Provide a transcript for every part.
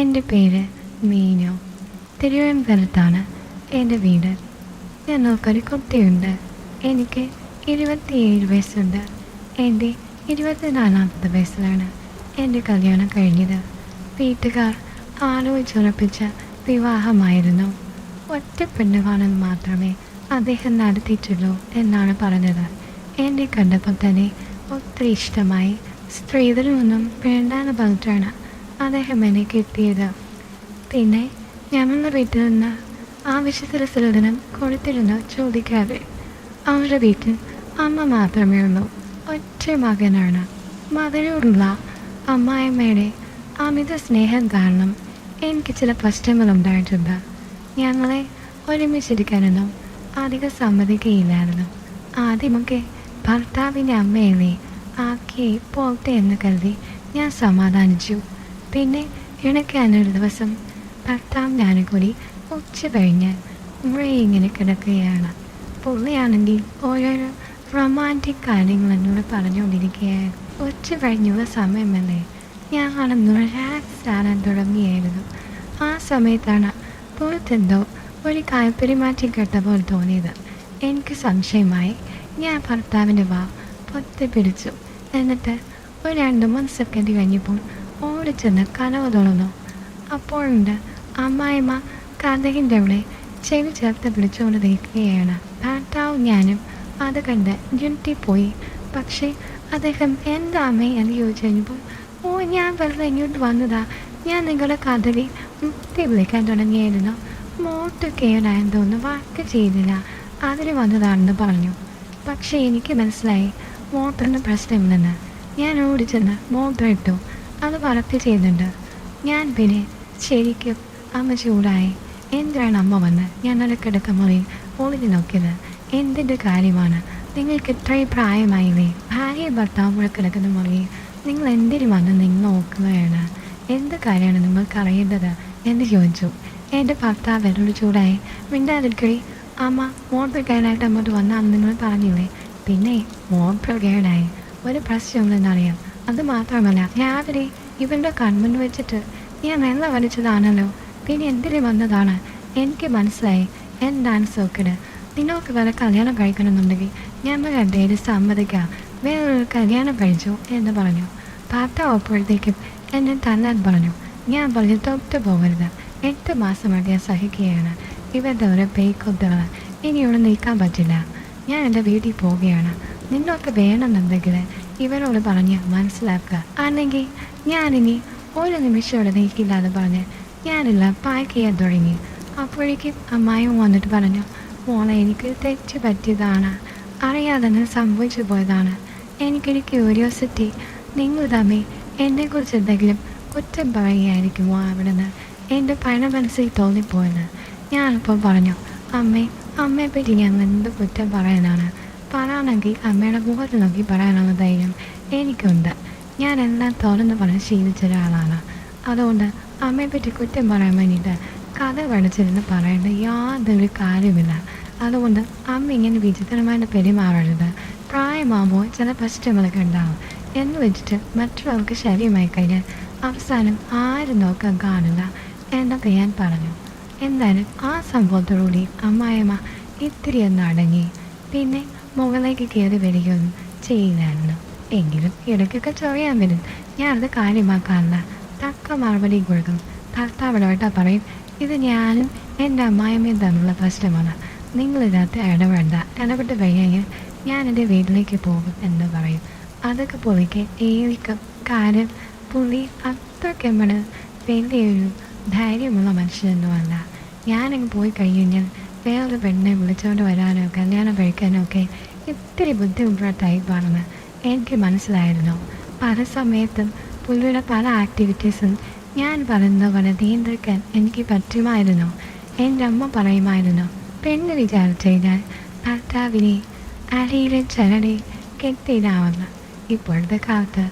എൻ്റെ പേര് മീനു. തിരുവനന്തപുരത്താണ് എൻ്റെ വീട്. ഞങ്ങൾക്കൊരു കുട്ടിയുണ്ട്. എനിക്ക് 27 വയസ്സുണ്ട്. എൻ്റെ 24ാമത്തെ വയസ്സിലാണ് എൻ്റെ കല്യാണം കഴിഞ്ഞത്. വീട്ടുകാർ ആലോചിച്ചുറപ്പിച്ച വിവാഹമായിരുന്നു. ഒറ്റ പെണ്ണുകാണൽ മാത്രമേ അദ്ദേഹം നടത്തിയിട്ടുള്ളൂ എന്നാണ് പറഞ്ഞത്. എന്നെ കണ്ടപ്പോൾ തന്നെ ഒത്തിരി ഇഷ്ടമായി. സ്ത്രീധനമൊന്നും വേണ്ടാന്ന് പറഞ്ഞിട്ടാണ് അദ്ദേഹം എന്നെ കിട്ടിയത്. പിന്നെ ഞങ്ങളുടെ വീട്ടിൽ നിന്ന് ആവശ്യത്തിന് സ്ത്രീധനം കൊടുത്തിരുന്നു ചോദിക്കാതെ. അവരുടെ വീട്ടിൽ അമ്മ മാത്രമേ ഉള്ളൂ. ഒറ്റ മകനാണ്. മകനോടുള്ള അമ്മായിമ്മയുടെ അമിത സ്നേഹം കാരണം എനിക്ക് ചില പ്രശ്നങ്ങളുണ്ടായിട്ടുണ്ട്. ഞങ്ങളെ ഒരുമിച്ചിരിക്കാനൊന്നും അധികം സമ്മതിക്കുകയില്ലായിരുന്നു. ആദ്യമൊക്കെ ഭർത്താവിൻ്റെ അമ്മയെ ആക്കി പോട്ടെ എന്ന് കരുതി ഞാൻ സമാധാനിച്ചു. പിന്നെ ഇണക്കാനൊരു ദിവസം ഭർത്താവ് ഞാനും കൂടി ഉച്ച കഴിഞ്ഞ് ഇങ്ങനെ കിടക്കുകയാണ്. പുള്ളിയാണെങ്കിൽ ഓരോരോ റൊമാൻറ്റിക് കാര്യങ്ങൾ എന്നോട് പറഞ്ഞുകൊണ്ടിരിക്കുകയായിരുന്നു. ഉച്ച കഴിഞ്ഞുള്ള സമയമല്ലേ, ഞാൻ കാണുന്ന റിലാക്സ് ആകാൻ തുടങ്ങിയായിരുന്നു. ആ സമയത്താണ് പുറത്തെന്തോ ഒരു കാൽപ്പെരുമാറ്റം കേട്ട പോലെ തോന്നിയത്. എനിക്ക് സംശയമായി. ഞാൻ ഭർത്താവിൻ്റെ പൊത്തിപ്പിടിച്ചു. എന്നിട്ട് ഒരു 2-3 സെക്കൻഡ് കഴിഞ്ഞപ്പോൾ ഓടിച്ചെന്ന് കനവ് തുറന്നു. അപ്പോഴുണ്ട് അമ്മായിമ്മ കഥകിൻ്റെ അവിടെ ചെവി ചേർത്ത് പിടിച്ചുകൊണ്ട് നിൽക്കുകയാണ്. ഭർത്താവും ഞാനും അത് കണ്ട് ഞെട്ടിപ്പോയി. പക്ഷേ അദ്ദേഹം എന്താ അമ്മേ എന്ന് ചോദിച്ചു കഴിഞ്ഞപ്പോൾ, ഞാൻ വെറുതെ ഇങ്ങോട്ട് വന്നതാ. ഞാൻ നിങ്ങളുടെ കഥകിൽ മുത്തി വിളിക്കാൻ തുടങ്ങിയായിരുന്നു. മോട്ട് കേടായെന്ന് തോന്നുന്നു, വർക്ക് ചെയ്തില്ല, അതിന് വന്നതാണെന്ന് പറഞ്ഞു. പക്ഷേ എനിക്ക് മനസ്സിലായി മോട്ടറിന് പ്രശ്നമില്ലെന്ന്. ഞാൻ ഓടിച്ചെന്ന് മോട്ടർ ഇട്ടു. അത് വർക്ക് ചെയ്യുന്നുണ്ട്. ഞാൻ പിന്നെ ശരിക്കും അമ്മ ചൂടായി. എന്തിനാണ് അമ്മ വന്ന് ഞങ്ങളുടെ കിടക്കമുറിയിൽ ഒളിഞ്ഞു നോക്കിയത്? എന്തിൻ്റെ കാര്യമാണ്? നിങ്ങൾക്ക് ഇത്രയും പ്രായമായില്ലേ? ഭാര്യ ഭർത്താവും കൂടെ കിടക്കുന്ന മുറിയിൽ നിങ്ങൾ എന്തിനു വന്ന് നിങ്ങൾ നോക്കുകയാണ്? എന്ത് കാര്യമാണ് നിങ്ങൾക്ക് അറിയേണ്ടത് എന്ന് ചോദിച്ചു. എൻ്റെ ഭർത്താവ് എന്നോട് ചൂടായി. മിണ്ടാതിരിക്കടി, അമ്മ മോട്ടർ കേടായിട്ട് അങ്ങോട്ട് വന്നാന്ന് നിങ്ങൾ പറഞ്ഞില്ലേ? പിന്നെ മോട്ടർ കേടായി, ഒരു പ്രശ്നമില്ലെന്നറിയാം. അത് മാത്രമല്ല, രാവിലെ ഇവരുടെ കൺമുന്നിൽ വെച്ചിട്ട് ഞാൻ വെള്ളം വലിച്ചതാണല്ലോ. പിന്നെ എന്തിനു വന്നതാണ്? എനിക്ക് മനസ്സിലായി എന്താണ് സോക്കേട്. നിങ്ങൾക്ക് വേറെ കല്യാണം കഴിക്കണമെന്നുണ്ടെങ്കിൽ ഞങ്ങൾ രണ്ടുപേരും സമ്മതിക്കാം, വേറൊരു കല്യാണം കഴിച്ചു എന്ന് പറഞ്ഞു. ഭർത്താവ് അപ്പോഴത്തേക്കും എന്നെ തല്ലാൻ പറഞ്ഞു. ഞാൻ പറഞ്ഞു തൊട്ട് പോകരുത്. 8 മാസമായിട്ട് ഞാൻ സഹിക്കുകയാണ് ഇവരുടെ ഓരോ പേയ്ക്കൊത്തുകൾ. ഇനിയോട് നിൽക്കാൻ പറ്റില്ല. ഞാൻ എൻ്റെ വീട്ടിൽ പോവുകയാണ്. നിന്നൊക്കെ വേണമെന്നുണ്ടെങ്കിൽ ഇവരോട് പറഞ്ഞ് മനസ്സിലാക്കുക. അല്ലെങ്കിൽ ഞാനിനി ഒരു നിമിഷം ഇവിടെ നിൽക്കില്ലാതെ പറഞ്ഞ് ഞാനെല്ലാം പാക്ക് ചെയ്യാൻ തുടങ്ങി. അപ്പോഴേക്കും അമ്മായിയും വന്നിട്ട് പറഞ്ഞു, മോളെ എനിക്ക് തെറ്റ് പറ്റിയതാണ്, അറിയാതെ തന്നെ സംഭവിച്ചു പോയതാണ്. എനിക്കൊരു ക്യൂരിയോസിറ്റി, നിങ്ങൾ തമ്മിൽ എന്നെക്കുറിച്ച് എന്തെങ്കിലും കുറ്റം പറയുകയായിരിക്കുമോ അവിടെ നിന്ന് എൻ്റെ പഴയ മനസ്സിൽ തോന്നിപ്പോയെന്ന്. ഞാനിപ്പോൾ പറഞ്ഞു, അമ്മയെപ്പറ്റി ഞാൻ എന്ത് കുറ്റം പറയാനാണ്? പറയാണെങ്കിൽ അമ്മയുടെ മുഖത്ത് നോക്കി പറയാനുള്ള ധൈര്യം എനിക്കുണ്ട്. ഞാൻ എല്ലാം തുറന്ന് പറഞ്ഞ് ശീലിച്ച ഒരാളാണ്. അതുകൊണ്ട് അമ്മയെപ്പറ്റി കുറ്റം പറയാൻ വേണ്ടിയിട്ട് കഥ പഠിച്ചിരുന്ന് പറയേണ്ട യാതൊരു കാര്യമില്ല. അതുകൊണ്ട് അമ്മ ഇങ്ങനെ വിചിത്രമായിട്ട് പെരുമാറരുത്. പ്രായമാകുമ്പോൾ ചില പ്രശ്നങ്ങളൊക്കെ ഉണ്ടാവും എന്ന് വെച്ചിട്ട് മറ്റുള്ളവർക്ക് ശല്യമായി കഴിഞ്ഞാൽ അവസാനം ആരും നോക്കാൻ കാണില്ല എന്നൊക്കെ ഞാൻ പറഞ്ഞു. എന്തായാലും ആ സംഭവത്തോടുകൂടി അമ്മായിമ്മ ഇത്തിരി ഒന്ന് അടങ്ങി. പിന്നെ മുകളിലേക്ക് കയറി വരികയൊന്നും ചെയ്യില്ലായിരുന്നു. എങ്കിലും ഇടയ്ക്കൊക്കെ ചൊറിയാൻ വരും. ഞാനത് കാര്യമാക്കാറില്ല. തക്ക മറുപടി കൊടുക്കും. ഭർത്താവിനോട്ടാ പറയും, ഇത് ഞാനും എൻ്റെ അമ്മായിമ്മയും തമ്മിലുള്ള പ്രശ്നമാണ്, നിങ്ങളിതിനകത്ത് ഇടപെട്ട് കഴിഞ്ഞാൽ ഞാൻ എൻ്റെ വീട്ടിലേക്ക് പോകും എന്ന് പറയും. അതൊക്കെ പുള്ളിക്ക് ഏറിക്കും. കാര്യം പുള്ളി അത്രയ്ക്കമ്മണ് വലിയൊരു ധൈര്യമുള്ള മനുഷ്യനൊന്നുമല്ല. ഞാനങ്ങ് പോയി കഴിഞ്ഞാൽ വേറൊരു പെണ്ണെ വിളിച്ചുകൊണ്ട് വരാനോ കല്യാണം കഴിക്കാനോ ഒക്കെ ഇത്തിരി ബുദ്ധിമുട്ടുള്ള ടൈപ്പാണെന്ന് എനിക്ക് മനസ്സിലായിരുന്നു. പല സമയത്തും പുള്ളിയുടെ പല ആക്ടിവിറ്റീസും ഞാൻ പറയുന്ന പോലെ നിയന്ത്രിക്കാൻ എനിക്ക് പറ്റുമായിരുന്നു. എൻ്റെ അമ്മ പറയുമായിരുന്നു, പെണ്ണ് വിചാരിച്ചു കഴിഞ്ഞാൽ ഭർത്താവിനെ അരയിലെ ചരടി കെട്ടിയിടാമെന്ന്. ഇപ്പോഴത്തെ കാലത്ത്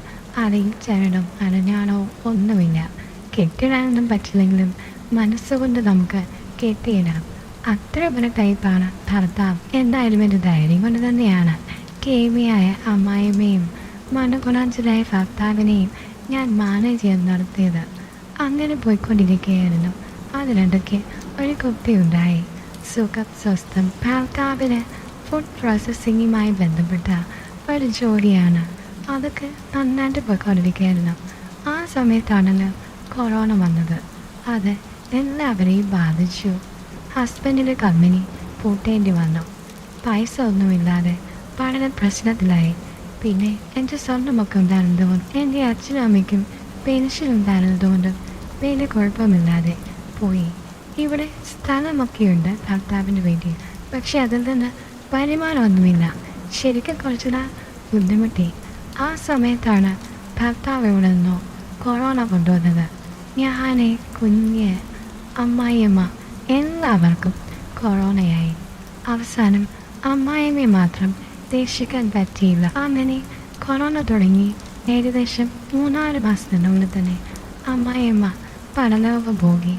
അരയിൽ ചരടും അരഞ്ഞാണോ ഒന്നുമില്ല. കെട്ടിടാനൊന്നും പറ്റില്ലെങ്കിലും മനസ്സുകൊണ്ട് നമുക്ക് കെട്ടിയിടാം. അത്ര ഒരു ടൈപ്പാണ് ഭർത്താവ്. എന്തായാലും എൻ്റെ ധൈര്യം കൊണ്ട് തന്നെയാണ് കേമിയായ അമ്മായിമ്മയും മനുഗുണാഞ്ചലായ ഭർത്താവിനെയും ഞാൻ മാനേജ് ചെയ്യാൻ നടത്തിയത്. അങ്ങനെ പോയിക്കൊണ്ടിരിക്കുകയായിരുന്നു. അതിനിടയ്ക്ക് ഒരു കുട്ടിയുണ്ടായി. സുഖം സ്വസ്ഥം ഭർത്താവിന് ഫുഡ് പ്രോസസ്സിങ്ങുമായി ബന്ധപ്പെട്ട ഒരു ജോലിയാണ്. അതൊക്കെ നന്നായിട്ട് പോയിക്കൊണ്ടിരിക്കുകയായിരുന്നു. ആ സമയത്താണല്ലോ കൊറോണ വന്നത്. അത് എല്ലാവരെയും ബാധിച്ചു. ഹസ്ബൻഡിൻ്റെ കമ്പനി പൂട്ടേണ്ടി വന്നു. പൈസ ഒന്നുമില്ലാതെ പഠന പ്രശ്നത്തിലായി. പിന്നെ എൻ്റെ സ്വർണ്ണമൊക്കെ ഉണ്ടായിരുന്നതുകൊണ്ട് എൻ്റെ അച്ഛനും അമ്മയ്ക്കും പെൻഷൻ ഉണ്ടായിരുന്നതുകൊണ്ടും വലിയ കുഴപ്പമില്ലാതെ പോയി. ഇവിടെ സ്ഥലമൊക്കെയുണ്ട് ഭർത്താവിൻ്റെ വീട്ടിൽ. പക്ഷെ അതിൽ നിന്ന് വരുമാനമൊന്നുമില്ല. ശരിക്കും കുറച്ചുകൂടെ ബുദ്ധിമുട്ടി. ആ സമയത്താണ് ഭർത്താവ് ഇവിടെ നിന്നോ കൊറോണ കൊണ്ടുവന്നത്. ഞാനെ കുഞ്ഞ് അമ്മായിയമ്മ എല്ലാവർക്കും കൊറോണയായി. അവസാനം അമ്മായിയമ്മയെ മാത്രം രക്ഷിക്കാൻ പറ്റിയില്ല. അങ്ങനെ കൊറോണ തുടങ്ങി ഏകദേശം 3-4 മാസത്തിനുള്ളിൽ തന്നെ അമ്മായിയമ്മ പരലോകം പോയി.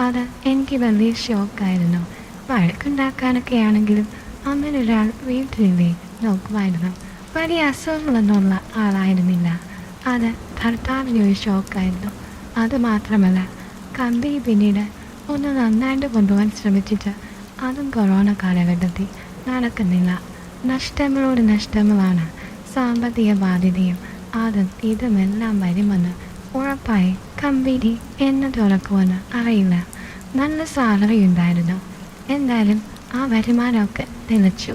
അത് എനിക്ക് വലിയ ഷോക്കായിരുന്നു. വഴക്കുണ്ടാക്കാനൊക്കെ ആണെങ്കിലും അങ്ങനെ ഒരാൾ വീട്ടിലില്ലേ നോക്കുമായിരുന്നു. വലിയ അസുഖങ്ങളൊന്നുമുള്ള ആളായിരുന്നില്ല. അത് ഭർത്താവിന് ഒരു ഷോക്കായിരുന്നു. അതുമാത്രമല്ല, കമ്പനി പിന്നീട് ഒന്ന് നന്നായിട്ട് കൊണ്ടുപോകാൻ ശ്രമിച്ചിട്ട് അതും കൊറോണ കാലഘട്ടത്തിൽ നടക്കുന്നില്ല. നഷ്ടങ്ങളോട് നഷ്ടങ്ങളാണ്. സാമ്പത്തിക ബാധ്യതയും അതും ഇതുമെല്ലാം വരുമെന്ന് ഉറപ്പായി. കമ്പനി എന്ന് തുറക്കുമെന്ന് അറിയില്ല. നല്ല സാലറി ഉണ്ടായിരുന്നു. എന്തായാലും ആ വരുമാനമൊക്കെ നിലച്ചു.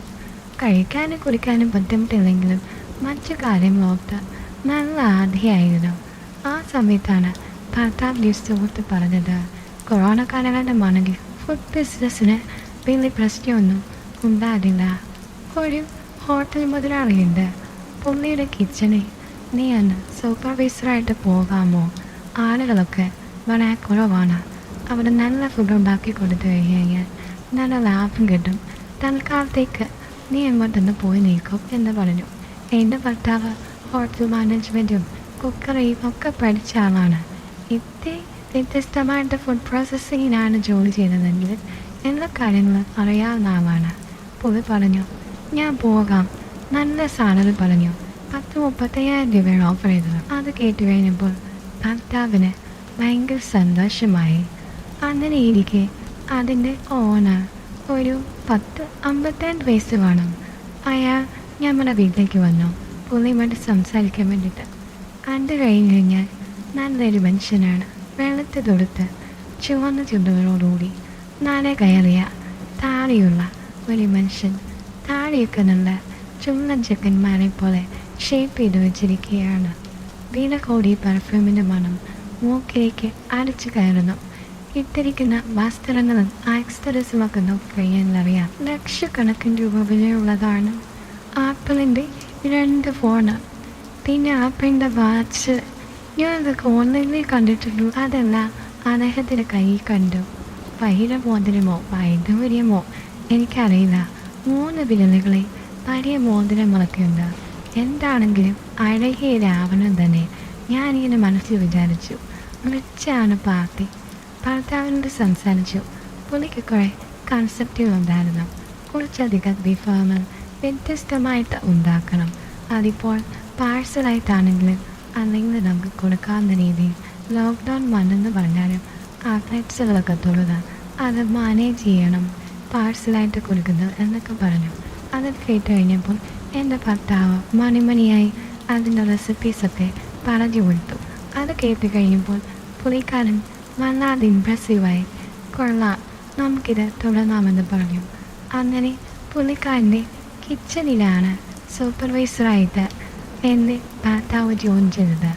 കഴിക്കാനും കുടിക്കാനും ബുദ്ധിമുട്ടില്ലെങ്കിലും മറ്റു കാര്യങ്ങളോർത്ത് നല്ല ആധിയായിരുന്നു. ആ സമയത്താണ് ഭർത്താവിൻ്റെ സുഹൃത്ത് പറഞ്ഞത്, കൊറോണ കാലഘട്ടമാണെങ്കിൽ ഫുഡ് ബിസിനസ്സിന് വലിയ പ്രശ്നമൊന്നും ഉണ്ടാകില്ല. ഒരു ഹോട്ടൽ മുതലാളിയുണ്ട്. പുള്ളിയുടെ കിച്ചണിൽ നീ അന്ന് സൂപ്പർവൈസറായിട്ട് പോകാമോ? ആളുകളൊക്കെ വളരെ കുറവാണ്. അവിടെ നല്ല ഫുഡ് ഉണ്ടാക്കി കൊടുത്തു കഴിഞ്ഞാൽ നല്ല ലാഭം കിട്ടും. തൽക്കാലത്തേക്ക് നീ എങ്ങോട്ടൊന്ന് പോയി നീക്കും എന്ന് പറഞ്ഞു. എൻ്റെ ഭർത്താവ് ഹോട്ടൽ മാനേജ്മെൻറ്റും കുക്കറിയും ഒക്കെ പഠിച്ച ആളാണ്. ഇത്തിരി വ്യത്യസ്തമായിട്ട് ഫുഡ് പ്രോസസ്സിങ്ങിനാണ് ജോലി ചെയ്തതെങ്കിൽ എല്ലാ കാര്യങ്ങളും അറിയാവുന്ന ആളാണ്. പുള്ളി പറഞ്ഞു, ഞാൻ പോകാം. നല്ല സാലറി പറഞ്ഞു. 30-35,000 രൂപയാണ് ഓഫർ ചെയ്തത്. അത് കേട്ട് കഴിഞ്ഞപ്പോൾ ഭർത്താവിന് ഭയങ്കര സന്തോഷമായി. അങ്ങനെ ഇരിക്കെ അതിൻ്റെ ഓണർ ഒരു 52 വയസ്സ് വേണം. അയാൾ നമ്മുടെ വീട്ടിലേക്ക് വന്നു. പുള്ളിയുമായിട്ട് സംസാരിക്കാൻ വേണ്ടിയിട്ട്. കണ്ടു കഴിഞ്ഞ് കഴിഞ്ഞാൽ നല്ലൊരു മനുഷ്യനാണ്. വെളുത്ത് തൊടുത്ത് ചുവന്ന ചുണ്ടുകളോടുകൂടി നാളെ കയറിയ താടിയുള്ള ഒരു മനുഷ്യൻ. താടിയൊക്കെ നല്ല ചുള്ളൻ ചെക്കന്മാരെ പോലെ ഷേപ്പ് ചെയ്ത് വെച്ചിരിക്കുകയാണ്. വില കൂടിയ പെർഫ്യൂമിൻ്റെ മണം മൂക്കിലേക്ക് അടിച്ചു കയറുന്നു. ഇട്ടിരിക്കുന്ന വസ്ത്രങ്ങളും ആക്സസറീസുമൊക്കെ നോക്കിക്കഴിഞ്ഞാലറിയാം ലക്ഷക്കണക്കിന് രൂപ വിലയുള്ളതാണ്. ആപ്പിളിൻ്റെ 2 ഫോണ്, പിന്നെ ആപ്പിളിൻ്റെ വാച്ച്. ഞാനതൊക്കെ ഓൺലൈനിൽ കണ്ടിട്ടുള്ളൂ. അതെല്ലാം അദ്ദേഹത്തിൻ്റെ കയ്യിൽ കണ്ടു. വൈരമോതിരമോ വൈഡൂര്യമോ എനിക്കറിയില്ല. 3 വിരലുകളിൽ വലിയ മോതിരങ്ങളൊക്കെ ഉണ്ട്. എന്താണെങ്കിലും അഴകിയ രാവണൻ തന്നെ. ഞാനിങ്ങനെ മനസ്സിൽ വിചാരിച്ചു, റിച്ചാണ് പാർട്ടി. ഭർത്താവിനോട് സംസാരിച്ചു. പുള്ളിക്ക് കുറേ കൺസെപ്റ്റുകളുണ്ടായിരുന്നു. കുറച്ചധികം വിഭവങ്ങൾ വ്യത്യസ്തമായിട്ട് ഉണ്ടാക്കണം. അതിപ്പോൾ പാഴ്സലായിട്ടാണെങ്കിലും അല്ലെങ്കിൽ നമുക്ക് കൊടുക്കാവുന്ന രീതിയിൽ ലോക്ക്ഡൗൺ വന്നെന്ന് പറഞ്ഞാലും ഔട്ട്ലെറ്റ്സുകളൊക്കെ തുറന്ന് അത് മാനേജ് ചെയ്യണം, പാഴ്സലായിട്ട് കൊടുക്കുന്നത് എന്നൊക്കെ പറഞ്ഞു. അത് കേട്ട് കഴിഞ്ഞപ്പോൾ എൻ്റെ ഭർത്താവ് മണിമണിയായി അതിൻ്റെ റെസിപ്പീസൊക്കെ പറഞ്ഞു കൊടുത്തു. അത് കേട്ട് കഴിഞ്ഞപ്പോൾ പുള്ളിക്കാരൻ വല്ലാതെ ഇമ്പ്രസീവായി. കൊള്ളാം, നമുക്കിത് തുടങ്ങാമെന്ന് പറഞ്ഞു. അങ്ങനെ പുള്ളിക്കാരൻ്റെ കിച്ചണിലാണ് സൂപ്പർവൈസറായിട്ട് എൻ്റെ ഭർത്താവ് ജോയിൻ ചെയ്തത്.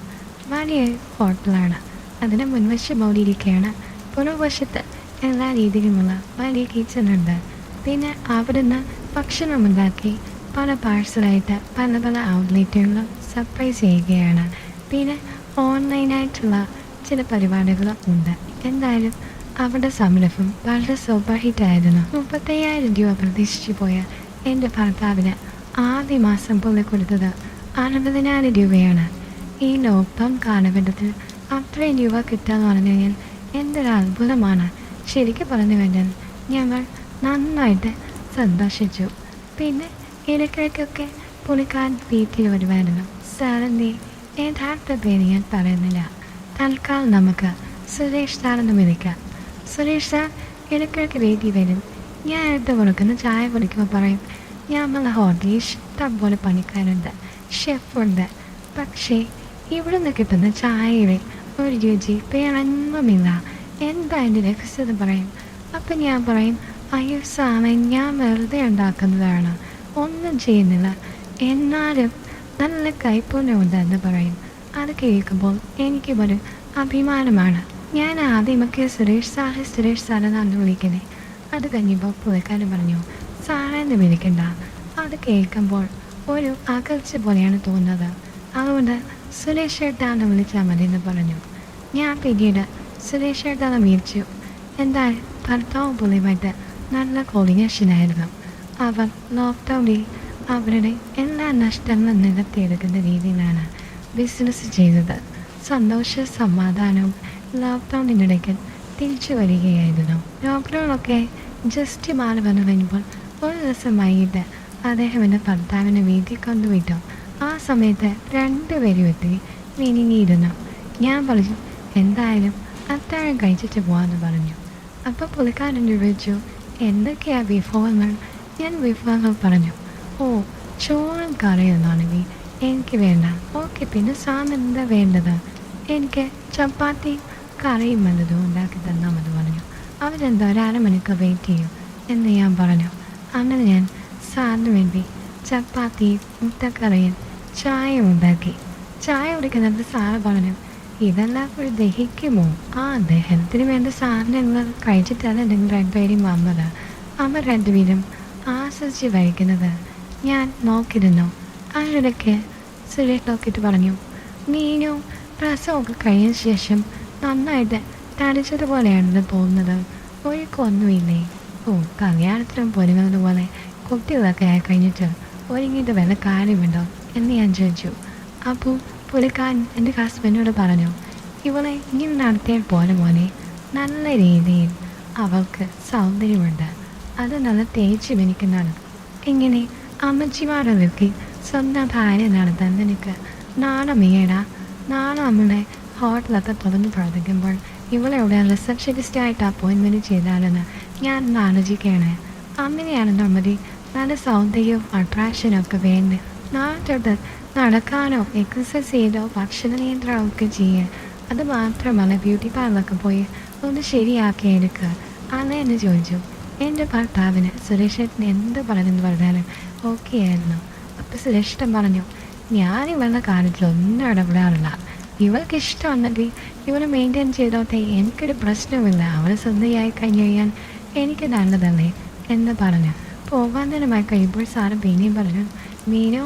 വലിയ ഹോട്ടലാണ്. അതിന് മുൻവശം ഓടിയിരിക്കുകയാണ്. പുറകുവശത്ത് എല്ലാ രീതിയിലുമുള്ള വലിയ കിച്ചണുണ്ട്. പിന്നെ അവിടുന്ന് ഭക്ഷണമുണ്ടാക്കി പല പാഴ്സലായിട്ട് പല പല ഔട്ട്ലെറ്റുകളും സപ്ലൈ ചെയ്യുകയാണ്. പിന്നെ ഓൺലൈനായിട്ടുള്ള ചില പരിപാടികളും ഉണ്ട്. എന്തായാലും അവിടെ സംരംഭം വളരെ സൂപ്പർ ഹിറ്റായിരുന്നു. 35,000 രൂപ പ്രതീക്ഷിച്ചു പോയ എൻ്റെ ഭർത്താവിന് ആദ്യ മാസം പുള്ളി കൊടുത്തത് 60,000 രൂപയാണ്. ഈ ലോക്ക്ഡൗൺ കാലഘട്ടത്തിൽ അത്രയും രൂപ കിട്ടുകയെന്ന് പറഞ്ഞു കഴിഞ്ഞാൽ എന്തൊരു അത്ഭുതമാണ്. ശരിക്കും പറഞ്ഞു കഴിഞ്ഞാൽ ഞങ്ങൾ നന്നായിട്ട് സന്തോഷിച്ചു. പിന്നെ ഇടയ്ക്കിടയ്ക്കൊക്കെ പുള്ളിക്കാരൻ വീട്ടിൽ വരുമായിരുന്നു. സാറിൻ്റെ യഥാർത്ഥ പേര് ഞാൻ പറയുന്നില്ല. തൽക്കാലം നമുക്ക് സുരേഷ് സാറെന്ന് വിളിക്കാം. സുരേഷ് സാർ ഇടയ്ക്കിടയ്ക്ക് വീട്ടിൽ വരും. ഞാൻ എടുത്ത് കൊടുക്കുന്ന ചായ കുടിക്കുമ്പോൾ പറയും, ഞമ്മളെ ഹോട്ടലിൽ ഇഷ്ടം പോലെ പണിക്കാരുണ്ട്, ഷെഫുണ്ട്. പക്ഷേ ഇവിടുന്ന് കിട്ടുന്ന ചായയുടെ ഒരു രുചി വേറെങ്ങുമില്ല. എന്താ എൻ്റെ രഹസ്യം പറയും. അപ്പം ഞാൻ പറയും, അയ്യോ സാമൻ, ഞാൻ വെറുതെ ഉണ്ടാക്കുന്നതാണ്, ഒന്നും ചെയ്യുന്നില്ല, എന്നാലും നല്ല കൈപ്പുണ്യമുണ്ടെന്ന് പറയും. അത് കേൾക്കുമ്പോൾ എനിക്കുമൊരു അഭിമാനമാണ്. ഞാൻ ആദ്യമൊക്കെ സുരേഷ് സാറെന്നാണ് വിളിക്കുന്നത്. അത് കഴിഞ്ഞപ്പോൾ പുള്ളിക്കാരൻ പറഞ്ഞു, സാറെന്ന് വിളിക്കണ്ട. അത് കേൾക്കുമ്പോൾ ഒരു അകൽച്ച പോലെയാണ് തോന്നുന്നത്. അതുകൊണ്ട് സുരേഷ് ഏട്ടാന്ന് വിളിച്ചാൽ മതി എന്ന് പറഞ്ഞു. ഞാൻ പിന്നീട് സുരേഷ് ഏട്ടാന്ന് വിളിച്ചു. എന്തായാലും ഭർത്താവും പുള്ളിയുമായിട്ട് നല്ല കോർഡിനേഷനായിരുന്നു. അവർ ലോക്ക്ഡൗണിൽ അവരുടെ എല്ലാ നഷ്ടങ്ങളും നികത്തിയെടുക്കുന്ന രീതിയിലാണ് ബിസിനസ് ചെയ്തത്. സന്തോഷ സമാധാനവും ലോക്ക്ഡൗണിനിടയ്ക്ക് തിരിച്ചു വരികയായിരുന്നു. ലോക്ക്ഡൗണൊക്കെ ജസ്റ്റ് മാറി വന്നു കഴിഞ്ഞപ്പോൾ ഒരു ദിവസം വൈകിട്ട് അദ്ദേഹം എൻ്റെ ഭർത്താവിനെ വീട്ടിൽ കൊണ്ടുവിട്ടു. ആ സമയത്ത് രണ്ടുപേരും എത്തി മിനിങ്ങിയിരുന്നു. ഞാൻ പറഞ്ഞു, എന്തായാലും അത്താഴം കഴിച്ചിട്ട് പോകാമെന്ന് പറഞ്ഞു. അപ്പോൾ പുള്ളിക്കാരൻ ചോദിച്ചു, എന്തൊക്കെയാ വിഭവങ്ങൾ? ഞാൻ വിഭവങ്ങൾ പറഞ്ഞു. ഓ, ചോറും കറിയൊന്നാണെങ്കിൽ എനിക്ക് വേണ്ട. ഓക്കെ, പിന്നെ സാറിന് എന്താ വേണ്ടത്? എനിക്ക് ചപ്പാത്തിയും കറിയും വല്ലതും ഉണ്ടാക്കി തന്നാൽ മതി പറഞ്ഞു. അവരെന്താ ഒരു അരമണിക്കൂർ വെയിറ്റ് ചെയ്യും എന്ന് ഞാൻ പറഞ്ഞു. അങ്ങനെ ഞാൻ സാറിന് വേണ്ടി ചപ്പാത്തിയും മുട്ടക്കറിയും ചായയും ഉണ്ടാക്കി. ചായ കുടിക്കുന്നത് സാറ് പറഞ്ഞു, ഇതെല്ലാം ഒരു ദഹിക്കുമോ? ആ, ദഹനത്തിന് വേണ്ടി സാറിന് നിങ്ങൾ കഴിച്ചിട്ടല്ല നിങ്ങൾ രണ്ടുപേരും വന്നത്. അവർ രണ്ടുപേരും ആസ്വദിച്ച് കഴിക്കുന്നത് ഞാൻ നോക്കിയിരുന്നു. അതിനിടയ്ക്ക് സുരേഷ് നോക്കിയിട്ട് പറഞ്ഞു, മീനു പ്രസവമൊക്കെ കഴിഞ്ഞ ശേഷം നന്നായിട്ട് തടിച്ചതുപോലെയാണെന്ന് തോന്നുന്നത്, ഒഴുക്കൊന്നുമില്ലേ? ഓ, കല്യാണത്തിനും പൊരുങ്ങുന്നത് പോലെ കുട്ടികളൊക്കെ ആയി കഴിഞ്ഞിട്ട് ഒരുങ്ങിയിട്ട് വല്ല കാര്യമുണ്ടോ എന്ന് ഞാൻ ചോദിച്ചു. അപ്പോൾ പുള്ളിക്കാരൻ എൻ്റെ ഹസ്ബൻഡിനോട് പറഞ്ഞു, ഇവളെ ഇങ്ങനെ നടത്തിയാൽ പോലെ മോനെ, നല്ല രീതിയിൽ അവൾക്ക് സൗന്ദര്യമുണ്ട്, അത് നല്ല തേച്ച് മിനിക്കുന്നതാണ്. ഇങ്ങനെ അമ്മച്ചിമാരെ വെക്കി സ്വന്തം ഭാര്യ നടത്താൻ നിനക്ക് നാണമേടാ. നാളെ നമ്മുടെ ഹോട്ടലൊക്കെ തുറന്ന് പ്രവർത്തിക്കുമ്പോൾ ഇവളെവിടെ റിസപ്ഷനിസ്റ്റായിട്ട് അപ്പോയിൻമെൻറ്റ് ചെയ്താലെന്ന് ഞാൻ ആലോചിക്കുകയാണ്. അങ്ങനെയാണെന്നോ മതി, നല്ല സൗന്ദര്യവും അട്രാക്ഷനും ഒക്കെ വേണ്ട. നാളെ നടക്കാനോ എക്സസൈസ് ചെയ്തോ ഭക്ഷണ നിയന്ത്രണമൊക്കെ ചെയ്യുക. അത് മാത്രമല്ല, ബ്യൂട്ടി പാർലറൊക്കെ പോയി ഒന്ന് ശരിയാക്കി എടുക്കുക. അതെന്ന് ചോദിച്ചു. എൻ്റെ ഭർത്താവിന് സുരേഷേട്ടന് എന്ത് പറഞ്ഞെന്ന് പറഞ്ഞാലും ഓക്കെ ആയിരുന്നു. അപ്പോൾ സുരേഷേട്ടൻ പറഞ്ഞു, ഞാൻ ഇവളുടെ കാര്യത്തിൽ ഒന്നും ഇടപെടാറില്ല. ഇവൾക്ക് ഇഷ്ടമുണ്ടെങ്കിൽ ഇവൾ മെയിൻറ്റെയിൻ ചെയ്തോട്ടെ, എനിക്കൊരു പ്രശ്നവുമില്ല. അവൾ സ്വന്തമായി കഴിഞ്ഞു കഴിഞ്ഞാൽ എനിക്ക് നല്ലതല്ലേ എന്ന് പറഞ്ഞു. പോകാൻ തന്നെമായി കഴിയുമ്പോൾ സാറ് പിന്നെയും പറഞ്ഞു, മീനു,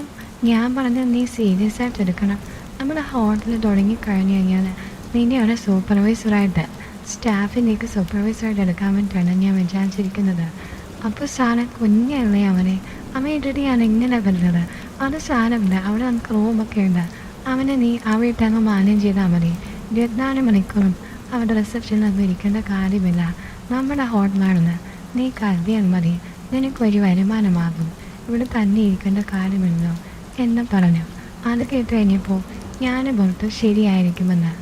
ഞാൻ പറഞ്ഞത് നീ സീരിയസ് ആയിട്ട് എടുക്കണം. നമ്മുടെ ഹോട്ടലിൽ തുടങ്ങി കഴിഞ്ഞു കഴിഞ്ഞാൽ നിന്നെ അവിടെ സൂപ്പർവൈസറായിട്ട്, സ്റ്റാഫിൻ്റെയൊക്കെ സൂപ്പർവൈസറായിട്ട് എടുക്കാൻ വേണ്ടിയിട്ടാണ് ഞാൻ വിചാരിച്ചിരിക്കുന്നത്. അപ്പോൾ സാറ് കുഞ്ഞല്ലേ അവനെ, അവൻ ഇട്ടിട്ടാണ് ഇങ്ങനെ വരുന്നത്. അത് സാരമില്ല, അവിടെ നമുക്ക് റൂമൊക്കെ ഉണ്ട്. അവനെ നീ ആ വീട്ടങ്ങ് മാനേജ് ചെയ്താൽ മതി. 24 മണിക്കൂറും അവിടെ റിസപ്ഷനിലൊന്നും ഇരിക്കേണ്ട കാര്യമില്ല. നമ്മുടെ ഹോട്ടലാണെന്ന് നീ കരുതിയാൽ മതി, നിനക്കൊരു വരുമാനമാകും. ഇവിടെ തന്നെ ഇരിക്കേണ്ട കാര്യമില്ലല്ലോ എന്ന് പറഞ്ഞു. അത് കേട്ട് കഴിഞ്ഞപ്പോൾ ഞാൻ പുറത്ത് ശരിയായിരിക്കുമെന്ന്.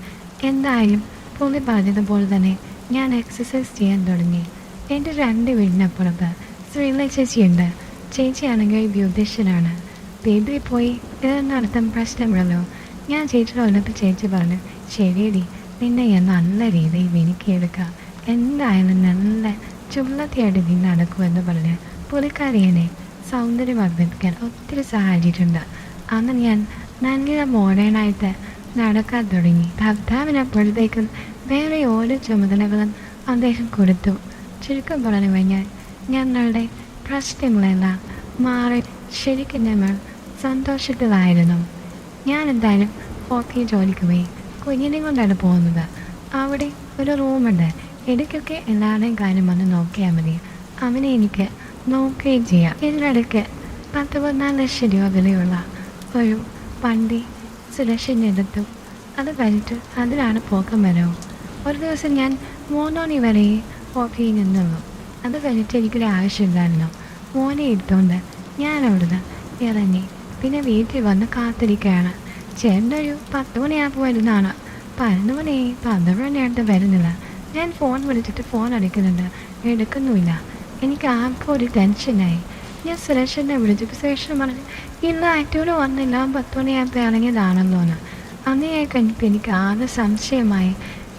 എന്തായാലും പുള്ളി പറഞ്ഞതുപോലെ തന്നെ ഞാൻ എക്സസൈസ് ചെയ്യാൻ തുടങ്ങി. എൻ്റെ 2 വീടിനപ്പുറത്ത് ശ്രീല ചേച്ചിയുണ്ട്. ചേച്ചിയാണെങ്കിൽ ബ്യൂട്ടീഷ്യനാണ്. ബേബി പോയി നടത്താൻ പ്രശ്നമില്ലല്ലോ. ഞാൻ ചേച്ചിയുടെ വന്നപ്പോൾ ചേച്ചി പറഞ്ഞു, ശരിയടി, നിന്നെ ഞാൻ നല്ല രീതിയിൽ മിനുക്കിയെടുക്കാം, എന്തായാലും നല്ല ചുള്ളത്തിയായിട്ട് നീ നടക്കുമെന്ന് പറഞ്ഞ് പുള്ളിക്കാരിയെ സൗന്ദര്യം വർദ്ധിപ്പിക്കാൻ ഒത്തിരി സഹായിച്ചിട്ടുണ്ട്. അന്ന് ഞാൻ നല്ല മോഡേണായിട്ട് നടക്കാൻ തുടങ്ങി. ഭർത്താവിനപ്പോഴത്തേക്കും വേറെ ഓരോ ചുമതലകളും അദ്ദേഹം കൊടുത്തു. ചുരുക്കം പറഞ്ഞു കഴിഞ്ഞാൽ ഞങ്ങളുടെ പ്രശ്നങ്ങളെല്ലാം മാറി ശരിക്കും ഞങ്ങൾ സന്തോഷത്തിലായിരുന്നു. ഞാൻ എന്തായാലും ഓക്കെ ജോലിക്ക് പോയി. കുഞ്ഞിനെ കൊണ്ടാണ് പോകുന്നത്. അവിടെ ഒരു റൂമുണ്ട്. ഇടയ്ക്കൊക്കെ എല്ലാവരുടെയും കാര്യം വന്ന് നോക്കിയാൽ മതി. അവനെ എനിക്ക് നോക്കുകയും ചെയ്യാം. ഇതിനിടയ്ക്ക് 10-14 ലക്ഷം രൂപ വിലയുള്ള ഒരു വണ്ടി സുരക്ഷനെടുത്തു. അത് കഴിഞ്ഞിട്ട് അതിലാണ് പോക്കം വരവും. ഒരു ദിവസം ഞാൻ 3 മണി വരെ ഓഫീസിൽ നിന്നുള്ളൂ. അത് കഴിഞ്ഞിട്ട് എനിക്കൊരു ആവശ്യമില്ലായിരുന്നു. മോനെ എടുത്തുകൊണ്ട് ഞാൻ അവിടുന്ന് ഇറങ്ങി. പിന്നെ വീട്ടിൽ വന്ന് കാത്തിരിക്കുകയാണ്. ചേട്ടൻ്റെ ഒരു 10 മണിയാകുമ്പോൾ വരുന്നതാണ്. 11 മണി 12 മണിയായിട്ട് വരുന്നില്ല. ഞാൻ ഫോൺ വിളിച്ചിട്ട് ഫോൺ അടിക്കുന്നുണ്ട്, എടുക്കുന്നുമില്ല. എനിക്ക് ആകെ ഒരു ടെൻഷനായി. ഞാൻ സുരേഷിനെ വിളിച്ചപ്പോൾ സുരേഷൻ പറഞ്ഞു ഇന്ന് ആക്റ്റീവിൽ വന്നില്ല, 10 മണിയായപ്പോൾ ഇറങ്ങിയതാണല്ലോന്ന്. അന്ന് ഞാൻ കഴിഞ്ഞപ്പോൾ എനിക്ക് ആകെ സംശയമായി,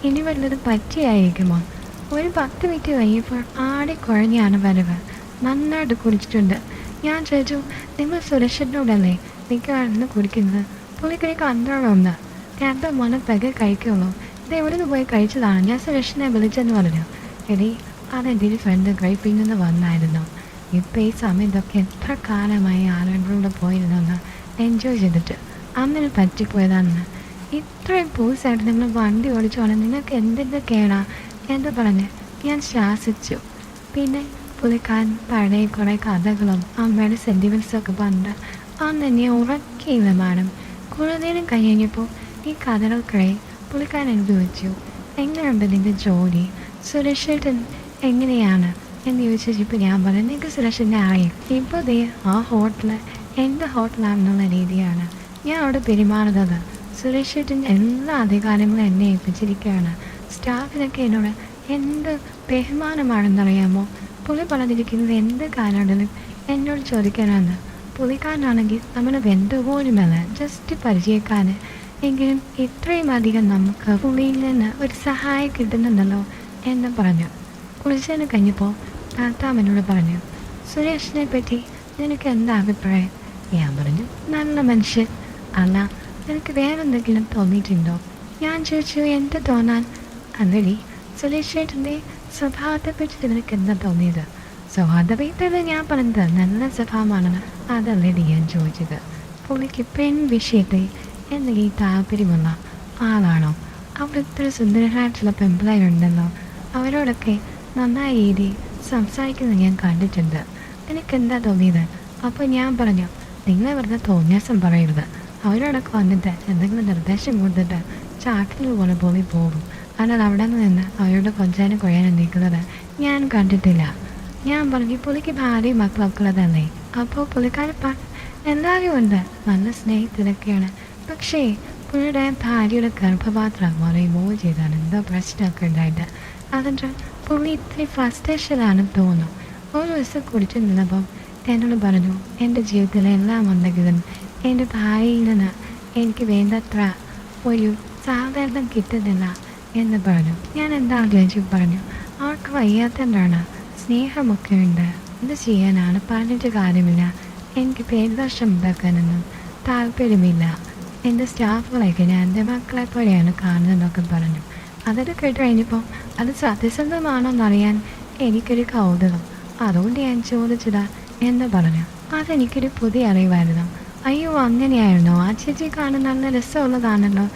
ഇനി വല്ലതും പറ്റിയായിരിക്കുമോ. ഒരു 10 മിനിറ്റ് കഴിഞ്ഞപ്പോൾ ആടിക്കുഴഞ്ഞാണ് വരവ്. നന്നായിട്ട് കുടിച്ചിട്ടുണ്ട്. ഞാൻ ചോദിച്ചു, നിങ്ങൾ സുരേഷിനോടല്ലേ മിക്കവാറും കുടിക്കുന്നത്? പുള്ളിക്കൊരു കണ്ടോളൊന്ന് 2 മണത്തൊക്കെ കഴിക്കുള്ളൂ. ഇത് എവിടെ നിന്ന് പോയി കഴിച്ചതാണ്. ഞാൻ സുരേഷിനെ വിളിച്ചെന്ന് പറഞ്ഞു. എടി, അതെൻ്റെ ഒരു ഫ്രണ്ട് ഗൾഫിൽ നിന്ന് വന്നായിരുന്നു. ഇപ്പം ഈ സമയത്തൊക്കെ എത്ര കാലമായി ആളുകളുടെ കൂടെ പോയിരുന്നെന്ന് എൻജോയ് ചെയ്തിട്ട് അന്നിന് പറ്റിപ്പോയതാണെന്ന്. ഇത്രയും പൂസായിട്ട് നിങ്ങൾ വണ്ടി ഓടിച്ചോളാം, നിങ്ങൾക്ക് എന്തൊക്കെയാണോ എന്ന് പറഞ്ഞ് ഞാൻ ശാസിച്ചു. പിന്നെ പുള്ളിക്കാരൻ പഴയ കുറേ കഥകളും അമ്മയുടെ സെൻറ്റിമെൻറ്റ്സും ഒക്കെ പറഞ്ഞ് അന്ന് എന്നെ ഉറക്കിയില്ല മാഡം. കുറേ നേരം കഴിഞ്ഞപ്പോൾ ഈ കഥകൾക്കിടയിൽ പുള്ളിക്കാരൻ എനിക്ക് ചോദിച്ചു, എങ്ങനെയുണ്ട് നിൻ്റെ ജോലി, സുരേഷേട്ടൻ എങ്ങനെയാണ് എന്ന് ചോദിച്ചപ്പോൾ ഞാൻ പറഞ്ഞു, നിങ്ങൾക്ക് സുരേഷിനെ അറിയും. ഇപ്പോൾ ദേ ആ ഹോട്ടൽ എൻ്റെ ഹോട്ടലാണെന്നുള്ള രീതിയാണ് ഞാൻ അവിടെ പെരുമാറുന്നത്. സുരേഷേട്ടൻ്റെ എല്ലാ അധികാരങ്ങളും എന്നെ ഏൽപ്പിച്ചിരിക്കുകയാണ്. സ്റ്റാഫിനൊക്കെ എന്നോട് എന്ത് ബഹുമാനമാണെന്നറിയാമോ. പുള്ളി പറഞ്ഞിരിക്കുന്നത് എന്ത് കാരണത്തിലും എന്നോട് ചോദിക്കാനാണ്. പുള്ളിക്കാരനാണെങ്കിൽ നമ്മുടെ ബന്ധുപോലുമല്ല, ജസ്റ്റ് പരിചയക്കാരൻ. എങ്കിലും ഇത്രയും അധികം നമുക്ക് പുള്ളിയിൽ നിന്ന് ഒരു സഹായം കിട്ടുന്നുണ്ടല്ലോ എന്ന് പറഞ്ഞു. കുളിച്ചതിന് കഴിഞ്ഞപ്പോൾ ഭർത്താവ് എന്നോട് പറഞ്ഞു, സുരേഷിനെ പറ്റി നിനക്ക് എന്താ അഭിപ്രായം? ഞാൻ പറഞ്ഞു, നല്ല മനുഷ്യൻ. അല്ല, നിനക്ക് വേറെന്തെങ്കിലും തോന്നിയിട്ടുണ്ടോ? ഞാൻ ചോദിച്ചു, എന്ത് തോന്നാൻ? അല്ലടി, സുരേഷേട്ടൻ്റെ സ്വഭാവത്തെപ്പറ്റി നിനക്ക് എന്താ തോന്നിയത്? സ്വഭാവത്തെപ്പറ്റി ഞാൻ പറഞ്ഞത് നല്ല സ്വഭാവമാണെന്ന്. അതല്ലടി ഞാൻ ചോദിച്ചത്, പുള്ളിക്ക് പെൺ വിഷയത്തെ എന്തെങ്കിലും താല്പര്യമുള്ള ആളാണോ? അവിടെ ഇത്ര സുന്ദരമായിട്ടുള്ള പെൺപിള്ളേരുണ്ടല്ലോ, അവരോടൊക്കെ നന്നായ രീതിയിൽ സംസാരിക്കുന്നത് ഞാൻ കണ്ടിട്ടുണ്ട്. നിനക്കെന്താ തോന്നിയത്? അപ്പോൾ ഞാൻ പറഞ്ഞു, നിങ്ങളെ വെറുതെ തോന്നിയാസം പറയരുത്. അവരോടൊക്കെ വന്നിട്ട് എന്തെങ്കിലും നിർദ്ദേശം കൊടുത്തിട്ട് ചാക്കിൽ പോലെ പോയി പോകും. അല്ലാതെ അവിടെ നിന്ന് അവരോട് കൊഞ്ചാനും കൊഴയാനും നിൽക്കുന്നത് ഞാൻ കണ്ടിട്ടില്ല. ഞാൻ പറഞ്ഞു, പുള്ളിക്ക് ഭാര്യയും മക്കളൊക്കെ ഉള്ളതല്ലേ. അപ്പോൾ പുള്ളിക്കാരൻ എല്ലാവരും ഉണ്ട്, നല്ല സ്നേഹത്തിലൊക്കെയാണ്. പക്ഷേ പുള്ളിയുടെ ഭാര്യയുടെ ഗർഭപാത്രം റിമൂവ് ചെയ്താണ് എന്തോ പ്രശ്നമൊക്കെ ഉണ്ടായിട്ട്. അതിൻ്റെ പുള്ളി ഇത്തിരി ഫ്രസ്ട്രേഷനാണെന്ന് തോന്നുന്നു. ഒരു ദിവസം കുടിച്ചു നിന്നപ്പം എന്നോട് പറഞ്ഞു, എൻ്റെ ജീവിതത്തിൽ എല്ലാം ഉണ്ടെങ്കിലും എൻ്റെ ഭാര്യയിൽ നിന്ന് എനിക്ക് വേണ്ടത്ര ഒരു സാധാരണ കിട്ടുന്നില്ല എന്ന് പറഞ്ഞു. ഞാൻ എന്താ ചോദിച്ചു പറഞ്ഞു, അവർക്ക് വയ്യാത്തതാണ്, സ്നേഹമൊക്കെ ഉണ്ട്, എന്ത് ചെയ്യാനാണ്, പറഞ്ഞിട്ട് കാര്യമില്ല. എനിക്ക് പേരുദോഷം ഉണ്ടാക്കാനൊന്നും താല്പര്യമില്ല. എൻ്റെ സ്റ്റാഫുകളൊക്കെ ഞാൻ എൻ്റെ മക്കളെ പോലെയാണ് കാണുന്നതെന്നൊക്കെ പറഞ്ഞു. അതൊക്കെ കേട്ട് കഴിഞ്ഞപ്പോൾ അത് സത്യസന്ധമാണോന്നറിയാൻ എനിക്കൊരു കൗതുകം. അതുകൊണ്ട് ഞാൻ ചോദിച്ചതാ എന്ന് പറഞ്ഞു. അതെനിക്കൊരു പുതിയ അറിവായിരുന്നു. അയ്യോ, അങ്ങനെയായിരുന്നോ? ആ ചേച്ചി കാണാൻ നല്ല രസമുള്ളതാണല്ലോ.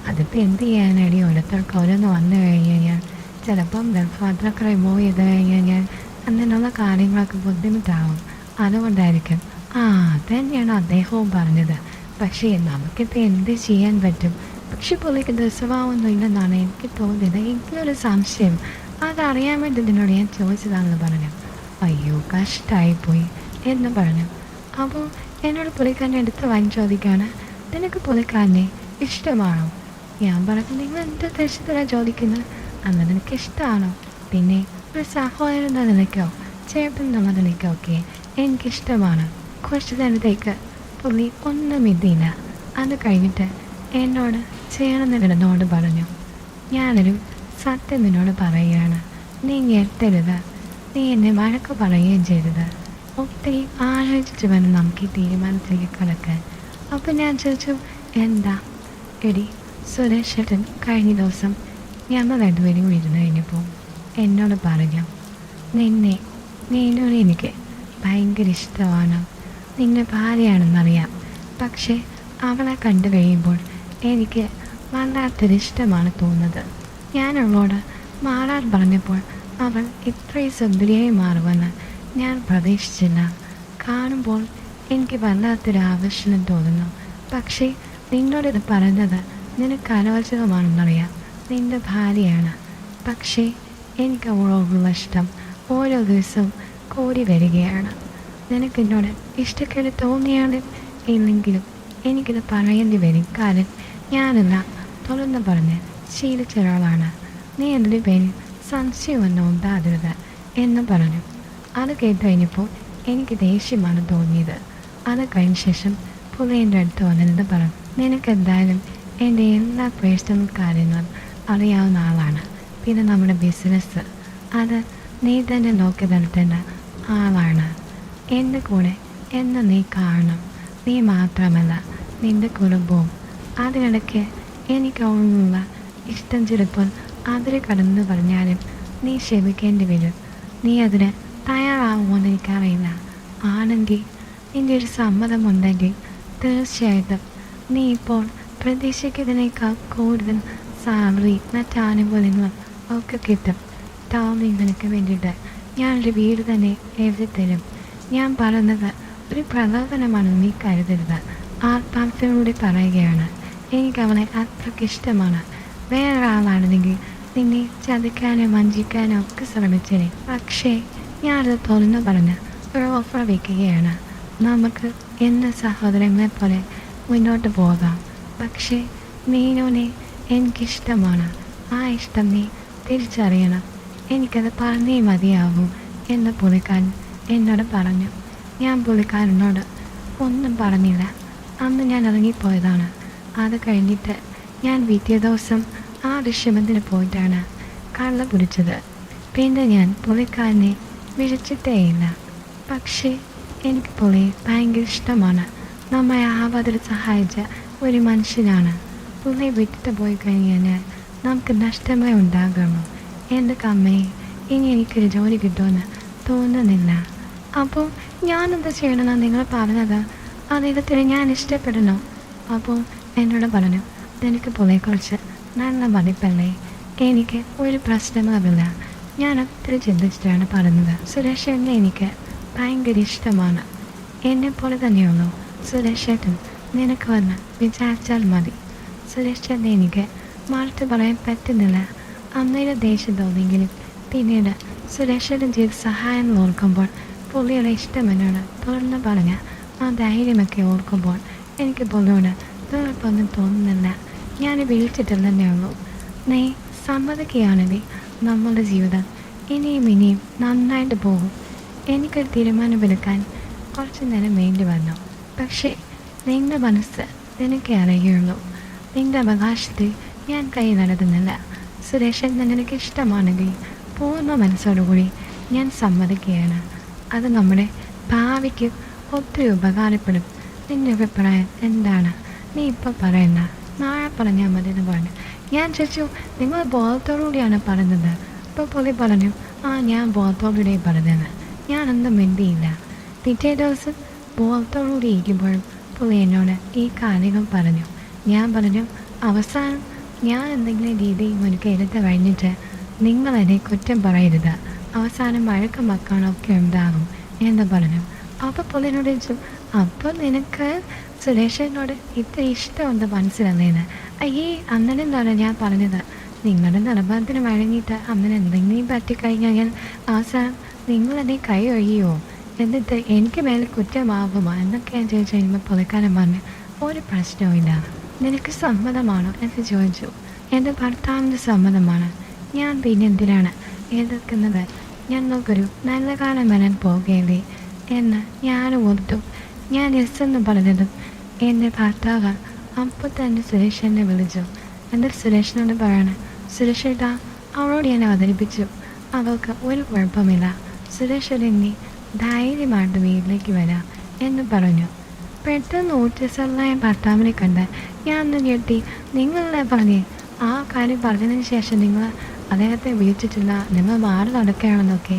അതിപ്പോൾ എന്ത് ചെയ്യാനടി, ഓരോരുത്തർക്ക് ഓരോന്ന് വന്നു കഴിഞ്ഞ് കഴിഞ്ഞാൽ ചിലപ്പം ഗർഭപാത്രമൊക്കെ റിമൂവ് ചെയ്ത് കഴിഞ്ഞ് കഴിഞ്ഞാൽ അങ്ങനെയുള്ള കാര്യങ്ങളൊക്കെ ബുദ്ധിമുട്ടാകും. അതുകൊണ്ടായിരിക്കും. അതുതന്നെയാണ് അദ്ദേഹവും പറഞ്ഞത്. പക്ഷേ നമുക്കിപ്പോൾ എന്ത് ചെയ്യാൻ പറ്റും? പക്ഷെ പുള്ളിക്ക് ദുസ്വഭാവമൊന്നും ഇല്ലെന്നാണ് എനിക്ക് തോന്നിയത്. എനിക്കൊരു സംശയം, അതറിയാൻ വേണ്ടി ഇതിനോട് ഞാൻ ചോദിച്ചതാണെന്ന് പറഞ്ഞു. അയ്യോ, കഷ്ടമായിപ്പോയി എന്ന് പറഞ്ഞു. അപ്പോൾ എന്നോട് പുള്ളിക്കാരനെ എടുത്ത് വാങ്ങി ചോദിക്കുകയാണ്, നിനക്ക് പുള്ളിക്കാരനെ ഇഷ്ടമാണോ? ഞാൻ പറഞ്ഞു, നിങ്ങൾ എന്ത് ഉദ്ദേശത്തിലാണ് ചോദിക്കുന്നത്? അന്ന് നിനക്ക് ഇഷ്ടമാണോ? പിന്നെ ഒരു സഹോദരൻ എന്ന നിലയ്ക്കോ ചേട്ടൻ എന്നുള്ള നിലയ്ക്കോ ഒക്കെ എനിക്കിഷ്ടമാണ്. കുറച്ച് നേരത്തേക്ക് പുള്ളി ഒന്നും ഇതില്ല. അത് കഴിഞ്ഞിട്ട് എന്നോട് ചേർന്ന് കിടന്നോട് പറഞ്ഞു, ഞാനൊരു സത്യം നിന്നോട് പറയുകയാണ്, നീ ഞെട്ടരുത്, നീ എന്നെ വഴക്ക് പറയുകയും ചെയ്തത്. ഒത്തിരി ആലോചിച്ച് വേണം നമുക്ക് ഈ തീരുമാനത്തിലേക്ക് കിടക്കാൻ. അപ്പം ഞാൻ ചോദിച്ചു, എന്താ? എടി, സുരേഷേട്ടൻ കഴിഞ്ഞ ദിവസം ഞങ്ങൾ രണ്ടുപേരും ഇരുന്ന് കഴിഞ്ഞപ്പോൾ എന്നോട് പറഞ്ഞു, നിന്നോട് എനിക്ക് ഭയങ്കര ഇഷ്ടമാണ്, നിന്നെ ഭാര്യയാണെന്നറിയാം. പക്ഷേ അവളെ കണ്ടു കഴിയുമ്പോൾ എനിക്ക് വല്ലാത്തൊരിഷ്ടമാണ് തോന്നുന്നത്. ഞാൻ അവളോട് മാറാൻ പറഞ്ഞപ്പോൾ അവൾ ഇത്രയും സുന്ദരിയായി മാറുമെന്ന് ഞാൻ പ്രതീക്ഷിച്ചില്ല. കാണുമ്പോൾ എനിക്ക് വല്ലാത്തൊരു ആകർഷണം തോന്നുന്നു. പക്ഷേ നിന്നോടിത് പറഞ്ഞത് നിനക്ക് അനോചിതമാണെന്നറിയാം, നിൻ്റെ ഭാര്യയാണ്. പക്ഷേ എനിക്ക് അവളോടുള്ള ഇഷ്ടം ഓരോ ദിവസവും കൂടി വരികയാണ്. നിനക്കെന്നോട് ഇഷ്ടക്കേട് തോന്നിയാലും ഇല്ലെങ്കിലും എനിക്കിത് പറയേണ്ടി വരും. കാരണം ഞാനെല്ലാം തുറന്ന് പറഞ്ഞ് ശീലിച്ച ഒരാളാണ്. നീ എൻ്റെ പേരിൽ സംശയമൊന്നും ഉണ്ടാകരുത് എന്ന് പറഞ്ഞു. അത് കേട്ട് കഴിഞ്ഞപ്പോൾ എനിക്ക് ദേഷ്യമാണ് തോന്നിയത്. അത് കഴിഞ്ഞ ശേഷം പുള്ളി എൻ്റെ അടുത്ത് വന്നിരുന്ന് പറഞ്ഞു, നിനക്കെന്തായാലും എൻ്റെ എല്ലാ പേഴ്സണൽ കാര്യങ്ങളും അറിയാവുന്ന ആളാണ്. പിന്നെ നമ്മുടെ ബിസിനസ് അത് നീ തന്നെ നോക്കി നടത്തേണ്ട ആളാണ്. എൻ്റെ കൂടെ എന്ന് നീ കാണണം. നീ മാത്രമല്ല, നിൻ്റെ കുടുംബവും. അതിനിടയ്ക്ക് എനിക്ക് അവനുള്ള ഇഷ്ടം ചിലപ്പോൾ അതിൽ കടന്നു പറഞ്ഞാലും നീ ക്ഷമിക്കേണ്ടി വരും. നീ അതിന് തയ്യാറാവുമെന്ന് എനിക്കറിയില്ല. ആണെങ്കിൽ നിൻ്റെ ഒരു സമ്മതമുണ്ടെങ്കിൽ തീർച്ചയായിട്ടും നീ ഇപ്പോൾ പ്രതീക്ഷിക്കുന്നതിനേക്കാൾ കൂടുതൽ സാലറി മറ്റാനുകൂല്യങ്ങളും ഒക്കെ കിട്ടും. ടോമി, നിനക്ക് വേണ്ടിയിട്ട് ഞാനൊരു വീട് തന്നെ എഴുതി തരും. ഞാൻ പറയുന്നത് ഒരു പ്രലോഭനമാണെന്ന് നീ കരുതരുത്. ആത്മാർത്ഥതയോടെ പറയുകയാണ്. എനിക്ക് അവളെ അത്രയ്ക്ക് ഇഷ്ടമാണ്. വേറൊരാളാണെങ്കിൽ നിന്നെ ചതിക്കാനോ വഞ്ചിക്കാനോ ഒക്കെ ശ്രമിച്ചേനെ. പക്ഷേ ഞാനത് തുറന്നു പറഞ്ഞ് ഒരു ഓഫർ വയ്ക്കുകയാണ്. നമുക്ക് എന്ന സഹോദരങ്ങളെ പോലെ മുന്നോട്ട് പോകാം. പക്ഷേ മീനുവിനെ എനിക്കിഷ്ടമാണ്. ആ ഇഷ്ടം നീ തിരിച്ചറിയണം. എനിക്കത് പറഞ്ഞേ മതിയാകൂ എന്ന് പുള്ളിക്കാരൻ എന്നോട് പറഞ്ഞു. ഞാൻ പുള്ളിക്കാരനോട് ഒന്നും പറഞ്ഞില്ല. അന്ന് ഞാൻ ഇറങ്ങിപ്പോയതാണ്. അത് കഴിഞ്ഞിട്ട് ഞാൻ പിറ്റേ ദിവസം ആ ഋഷിമന്തിന് പോയിട്ടാണ് കള്ള പിടിച്ചത്. പിന്നെ ഞാൻ പുള്ളിക്കാരനെ വിളിച്ചിട്ടേയില്ല. പക്ഷേ എനിക്ക് പുള്ളിയെ ഭയങ്കര ഇഷ്ടമാണ്. നമ്മെ ആപത്തിൽ സഹായിച്ച ഒരു മനുഷ്യനാണ്. പുള്ളിയെ വിട്ടിട്ട് പോയി കഴിഞ്ഞാൽ നമുക്ക് നഷ്ടമേ ഉണ്ടാകുമോ? എൻ്റെ കമ്മയെ ഇനി എനിക്കൊരു ജോലി കിട്ടുമെന്ന് തോന്നുന്നില്ല. അപ്പോൾ ഞാനെന്താ ചെയ്യണമെന്നാണ് നിങ്ങൾ പറഞ്ഞത്? അദ്ദേഹത്തിന് ഞാൻ ഇഷ്ടപ്പെടണോ? അപ്പോൾ എന്നോട് പറഞ്ഞു, നിനക്ക് പുള്ളിയെക്കുറിച്ച് നല്ല മതിപ്പല്ലേ? എനിക്ക് ഒരു പ്രശ്നങ്ങളുമില്ല. ഞാൻ ഒത്തിരി ചിന്തിച്ചിട്ടാണ് പറഞ്ഞത്. സുരേഷ് എന്നെ എനിക്ക് ഭയങ്കര ഇഷ്ടമാണ്. എന്നെപ്പോലെ തന്നെയുള്ളൂ സുരേഷേട്ടൻ. നിനക്ക് വന്ന് വിചാരിച്ചാൽ മതി. സുരേഷേട്ടനെ എനിക്ക് മറുത്ത് പറയാൻ പറ്റുന്നില്ല. അന്നേരം ദേഷ്യം തോന്നിയെങ്കിലും പിന്നീട് സുരേഷേട്ടൻ ചെയ്ത സഹായം ഓർക്കുമ്പോൾ, പുള്ളിയുടെ ഇഷ്ടം എന്നോട് തുറന്ന് പറഞ്ഞ ആ ധൈര്യമൊക്കെ ഓർക്കുമ്പോൾ എനിക്ക് പുള്ളിയോട് തീർപ്പൊന്നും തോന്നുന്നില്ല. ഞാൻ വിളിച്ചിട്ടില്ലെന്നേ ഉള്ളൂ. നീ സമ്മതിക്കുകയാണെങ്കിൽ നമ്മളുടെ ജീവിതം ഇനിയും നന്നായിട്ട് പോകും. എനിക്കൊരു തീരുമാനമെടുക്കാൻ കുറച്ച് നേരം വേണ്ടി വന്നു. പക്ഷേ നിൻ്റെ മനസ്സ് നിനക്ക് അറിയുള്ളൂ. നിൻ്റെ അവകാശത്തിൽ ഞാൻ കൈ നടത്തുന്നില്ല. സുരേഷൻ നിനക്ക് ഇഷ്ടമാണെങ്കിൽ പൂർണ്ണ മനസ്സോടുകൂടി ഞാൻ സമ്മതിക്കുകയാണ്. അത് നമ്മുടെ ഭാവിക്ക് ഒത്തിരി ഉപകാരപ്പെടും. നിൻ്റെ അഭിപ്രായം എന്താണ്? നീ ഇപ്പോൾ പറയണ്ട, നാളെ പറഞ്ഞാൽ മതി എന്ന് പറഞ്ഞു. ഞാൻ ചോദിച്ചു, നിങ്ങൾ ബോധത്തോടുകൂടിയാണ് പറഞ്ഞത്? അപ്പോൾ പുള്ളി പറഞ്ഞു, ഞാൻ ബോധത്തോടുകൂടി പറഞ്ഞത്. ഞാനൊന്നും മിണ്ടിയില്ല. പിറ്റേ ദിവസം ബോധത്തോടുകൂടി ഇരിക്കുമ്പോഴും പുള്ളി എന്നോട് ഈ കാര്യങ്ങൾ പറഞ്ഞു. ഞാൻ പറഞ്ഞു, അവസാനം ഞാൻ എന്തെങ്കിലും രീതി മുൻകൈ എടുത്ത് കഴിഞ്ഞിട്ട് നിങ്ങളെന്നെ കുറ്റം പറയരുത്. അവസാനം വഴക്കം വക്കാനൊക്കെ ഉണ്ടാകും എന്ന് പറഞ്ഞു. അപ്പോൾ പുള്ളി എന്നോട് ചോദിച്ചു, അപ്പോൾ നിനക്ക് സുരേഷനോട് ഇത്ര ഇഷ്ടമുണ്ട് മനസ്സിലാകുന്നതെന്ന്? അയ്യേ, അന്നേരംതാണ് ഞാൻ പറഞ്ഞത്. നിങ്ങളുടെ നിർബന്ധത്തിന് വഴങ്ങിയിട്ട് അന്നേരം എന്തെങ്കിലും പറ്റിക്കഴിഞ്ഞാൽ ഞാൻ അവസാനം നിങ്ങളെന്നെ കൈ ഒഴിയോ? എന്നിട്ട് എനിക്ക് മേലെ കുറ്റമാകുമോ എന്നൊക്കെ ഞാൻ ചോദിച്ചു കഴിയുമ്പോൾ പുള്ളിക്കാരൻ പറഞ്ഞു, ഒരു പ്രശ്നവുമില്ല. നിനക്ക് സമ്മതമാണോ എന്ന് ചോദിച്ചു. എൻ്റെ ഭർത്താവിൻ്റെ സമ്മതമാണ്. ഞാൻ പിന്നെ എന്തിനാണ് എതിർക്കുന്നത്? ഞങ്ങൾക്കൊരു നല്ല കാലം വരാൻ പോകുകയല്ലേ എന്ന് ഞാൻ ഓർത്തു. ഞാൻ എസ് എന്ന് പറഞ്ഞതും എൻ്റെ ഭർത്താവ് അപ്പോൾ തന്നെ സുരേഷനെ വിളിച്ചു. എന്നിട്ട് സുരേഷിനോട് പറയണം, സുരേഷേട്ടാ, അവളോട് ഞാൻ അവതരിപ്പിച്ചു. അവൾക്ക് ഒരു കുഴപ്പമില്ല. സുരേഷ് ഇനി ധൈര്യമായിട്ട് വീട്ടിലേക്ക് വരാം എന്ന് പറഞ്ഞു. പെട്ടെന്ന് ഊർജ്ജസ്വലനായ ഭർത്താവിനെ കണ്ട് ഞാൻ ഒന്ന് ഞെട്ടി. നിങ്ങളെ പറഞ്ഞേ ആ കാര്യം പറഞ്ഞതിന് ശേഷം നിങ്ങൾ അദ്ദേഹത്തെ വിളിച്ചിട്ടില്ല, നിങ്ങൾ മാറി നടക്കുകയാണെന്നൊക്കെ.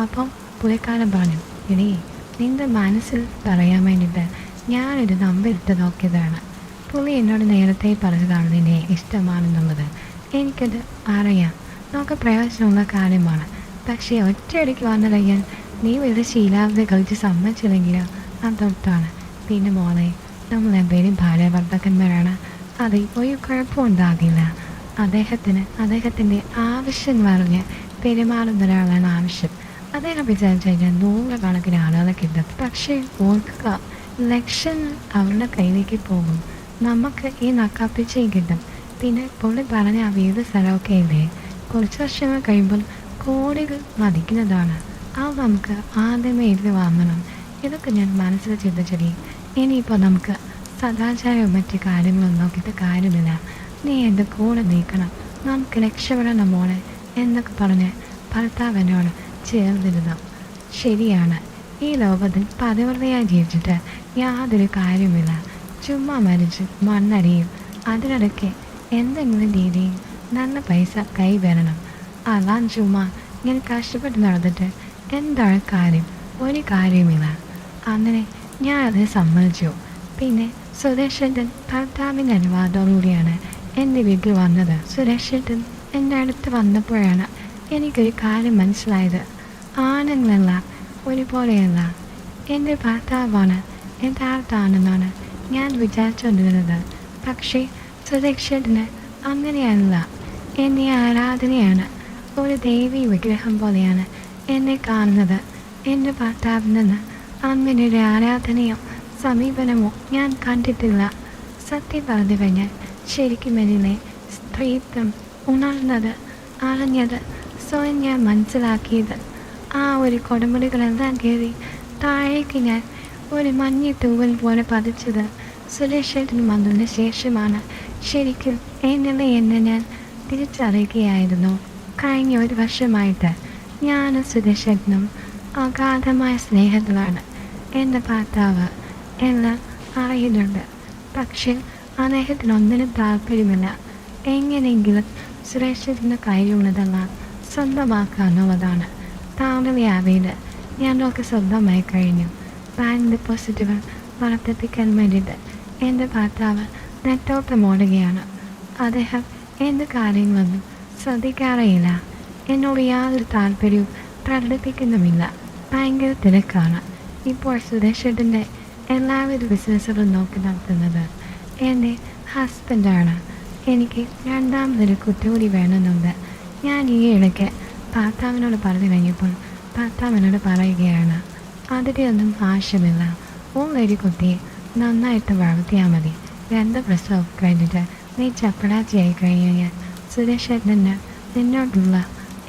അപ്പം പുള്ളിക്കാരൻ പറഞ്ഞു, ഇനി നിൻ്റെ മനസ്സിൽ പറയാൻ വേണ്ടിയിട്ട് ഞാനൊരു നമ്പർ ഇട്ട് നോക്കിയതാണ്. പുള്ളി എന്നോട് നേരത്തെ പറഞ്ഞതാണ് നിന്നെ ഇഷ്ടമാണെന്നുള്ളത്. എനിക്കത് അറിയാം, നമുക്ക് പ്രയോജനമുള്ള കാര്യമാണ്. പക്ഷേ ഒറ്റയടിക്ക് വന്നു കഴിഞ്ഞാൽ നീ വലിയ ശീലാവധി കളിച്ച് സമ്മതിച്ചില്ലെങ്കിൽ അതൊട്ടാണ്. പിന്നെ മോളെ, നമ്മൾ എന്തെങ്കിലും ഭാര്യ ഭർത്താക്കന്മാരാണ്. അതിൽ ഒരു കുഴപ്പമുണ്ടാകില്ല. അദ്ദേഹത്തിൻ്റെ ആവശ്യം അറിഞ്ഞ് പെരുമാറുന്ന ഒരാളാണ് ആവശ്യം. അദ്ദേഹം വിചാരിച്ചു കഴിഞ്ഞാൽ നൂറുകണക്കിന് ആളുകളെ കിട്ടും. പക്ഷേ ഓർക്കുക, ലക്ഷങ്ങൾ അവരുടെ കയ്യിലേക്ക് പോകും. നമുക്ക് ഈ നക്കാപ്പിച്ചയും കിട്ടും. പിന്നെ പുള്ളി പറഞ്ഞ ആ വീട് സ്ഥലമൊക്കെ ഇല്ലേ, കുറച്ച് വർഷങ്ങൾ കഴിയുമ്പോൾ കോടികൾ മതിക്കുന്നതാണ്. അത് നമുക്ക് ആദ്യമേ ഇത് വാങ്ങണം. ഇതൊക്കെ ഞാൻ മനസ്സിൽ ചിന്തിച്ചടി. ഇനിയിപ്പോൾ നമുക്ക് സദാചാരവും മറ്റു കാര്യങ്ങളും നോക്കിയിട്ട് കാര്യമില്ല. നീ എൻ്റെ കൂടെ നീക്കണം, നമുക്ക് രക്ഷപ്പെടണം മോളെ എന്നൊക്കെ പറഞ്ഞ് ഭർത്താവ് എന്നോട് ചേർന്നിരുന്നു. ശരിയാണ്, ഈ ലോകത്തിൽ പതിവൃതയായി ജീവിച്ചിട്ട് യാതൊരു കാര്യമില്ല. ചുമ്മാ മരിച്ച് മണ്ണടിയും. അതിനിടയ്ക്ക് എന്തെങ്കിലും രീതിയിൽ നല്ല പൈസ കൈ വരണം. അതാൻ ചുമ്മാ ഇങ്ങനെ കഷ്ടപ്പെട്ട് നടന്നിട്ട് എന്താണ് കാര്യം? ഒരു കാര്യമില്ല. അങ്ങനെ ഞാൻ അത് സമ്മതിച്ചു. പിന്നെ സുരേഷേട്ടൻ ഭർത്താവിൻ്റെ അനുവാദത്തോടുകൂടിയാണ് എൻ്റെ വീട്ടിൽ വന്നത്. സുരേഷേട്ടൻ എൻ്റെ അടുത്ത് വന്നപ്പോഴാണ് എനിക്കൊരു കാര്യം മനസ്സിലായത്. ആണുങ്ങളെല്ലാം ഒരുപോലെയല്ല. എൻ്റെ ഭർത്താവാണ് യഥാർത്ഥാണെന്നാണ് ഞാൻ വിചാരിച്ചുകൊണ്ടിരുന്നത്. പക്ഷേ സുരേഷേട്ടന് അങ്ങനെയല്ല. എന്നെ ആരാധനയാണ്. ഒരു ദേവീ വിഗ്രഹം പോലെയാണ് എന്നെ കാണുന്നത്. എൻ്റെ ഭർത്താവിൽ നിന്ന് അങ്ങനെ ഒരു ആരാധനയോ സമീപനമോ ഞാൻ കണ്ടിട്ടില്ല. സത്യം പറഞ്ഞു കഴിഞ്ഞാൽ ശരിക്കും എന്നിലെ സ്ത്രീത്വം ഉണർന്നത്, അറിഞ്ഞത്, സ്വയം ഞാൻ മനസ്സിലാക്കിയത് ആ ഒരു കൊടുമുടികളെല്ലാം കയറി താഴേക്ക് ഞാൻ ഒരു മഞ്ഞ തൂവൽ പോലെ പതിച്ചത് സുരേഷേട്ടൻ വന്നതിന് ശേഷമാണ്. ശരിക്കും എന്നിലെ എന്നെ ഞാൻ തിരിച്ചറിയുകയായിരുന്നു. കഴിഞ്ഞ ഒരു വർഷമായിട്ട് ഞാനും സുരേഷേട്ടനും അഗാധമായ സ്നേഹത്തിലാണ്. എൻ്റെ ഭർത്താവ് എല്ലാം അറിയുന്നുണ്ട്. പക്ഷേ അദ്ദേഹത്തിനൊന്നിനും താല്പര്യമില്ല. എങ്ങനെയെങ്കിലും സുരേഷേട്ടൻ്റെ കയ്യിലുള്ളതെല്ലാം സ്വന്തമാക്കാനുള്ളതാണ്. താമരയാവീട് ഞങ്ങൾക്ക് സ്വന്തമായി കഴിഞ്ഞു. ബാങ്ക് ഡെപ്പോസിറ്റുകൾ വർദ്ധിപ്പിക്കാൻ വേണ്ടിയിട്ട് എൻ്റെ ഭർത്താവ് നെട്ടോട്ടമോടുകയാണ്. അദ്ദേഹം എന്ത് കാര്യങ്ങളൊന്നും ശ്രദ്ധിക്കാറേയില്ല. എന്നോട് യാതൊരു താല്പര്യവും പ്രകടിപ്പിക്കുന്നുമില്ല. ഭയങ്കര തിരക്കാണ്. ഇപ്പോൾ സുരേഷേട്ടൻ്റെ എല്ലാവിധ ബിസിനസ്സുകളും നോക്കി നടത്തുന്നത് എൻ്റെ ഹസ്ബൻഡാണ്. എനിക്ക് രണ്ടാമതൊരു കുട്ടികൂടി വേണമെന്നുണ്ട്. ഞാൻ ഈ ഇടയ്ക്ക് ഭർത്താവിനോട് പറഞ്ഞു കഴിഞ്ഞപ്പോൾ ഭർത്താവിനോട് പറയുകയാണ്, അതിൻ്റെയൊന്നും ആവശ്യമില്ല. ഒരു കുട്ടിയെ നന്നായിട്ട് വളർത്തിയാൽ മതി. 2 പ്രസവം കഴിഞ്ഞിട്ട് നീ ചപ്പടാച്ചിയായി കഴിഞ്ഞാൽ സുരേഷേട്ടന് നിന്നോടുള്ള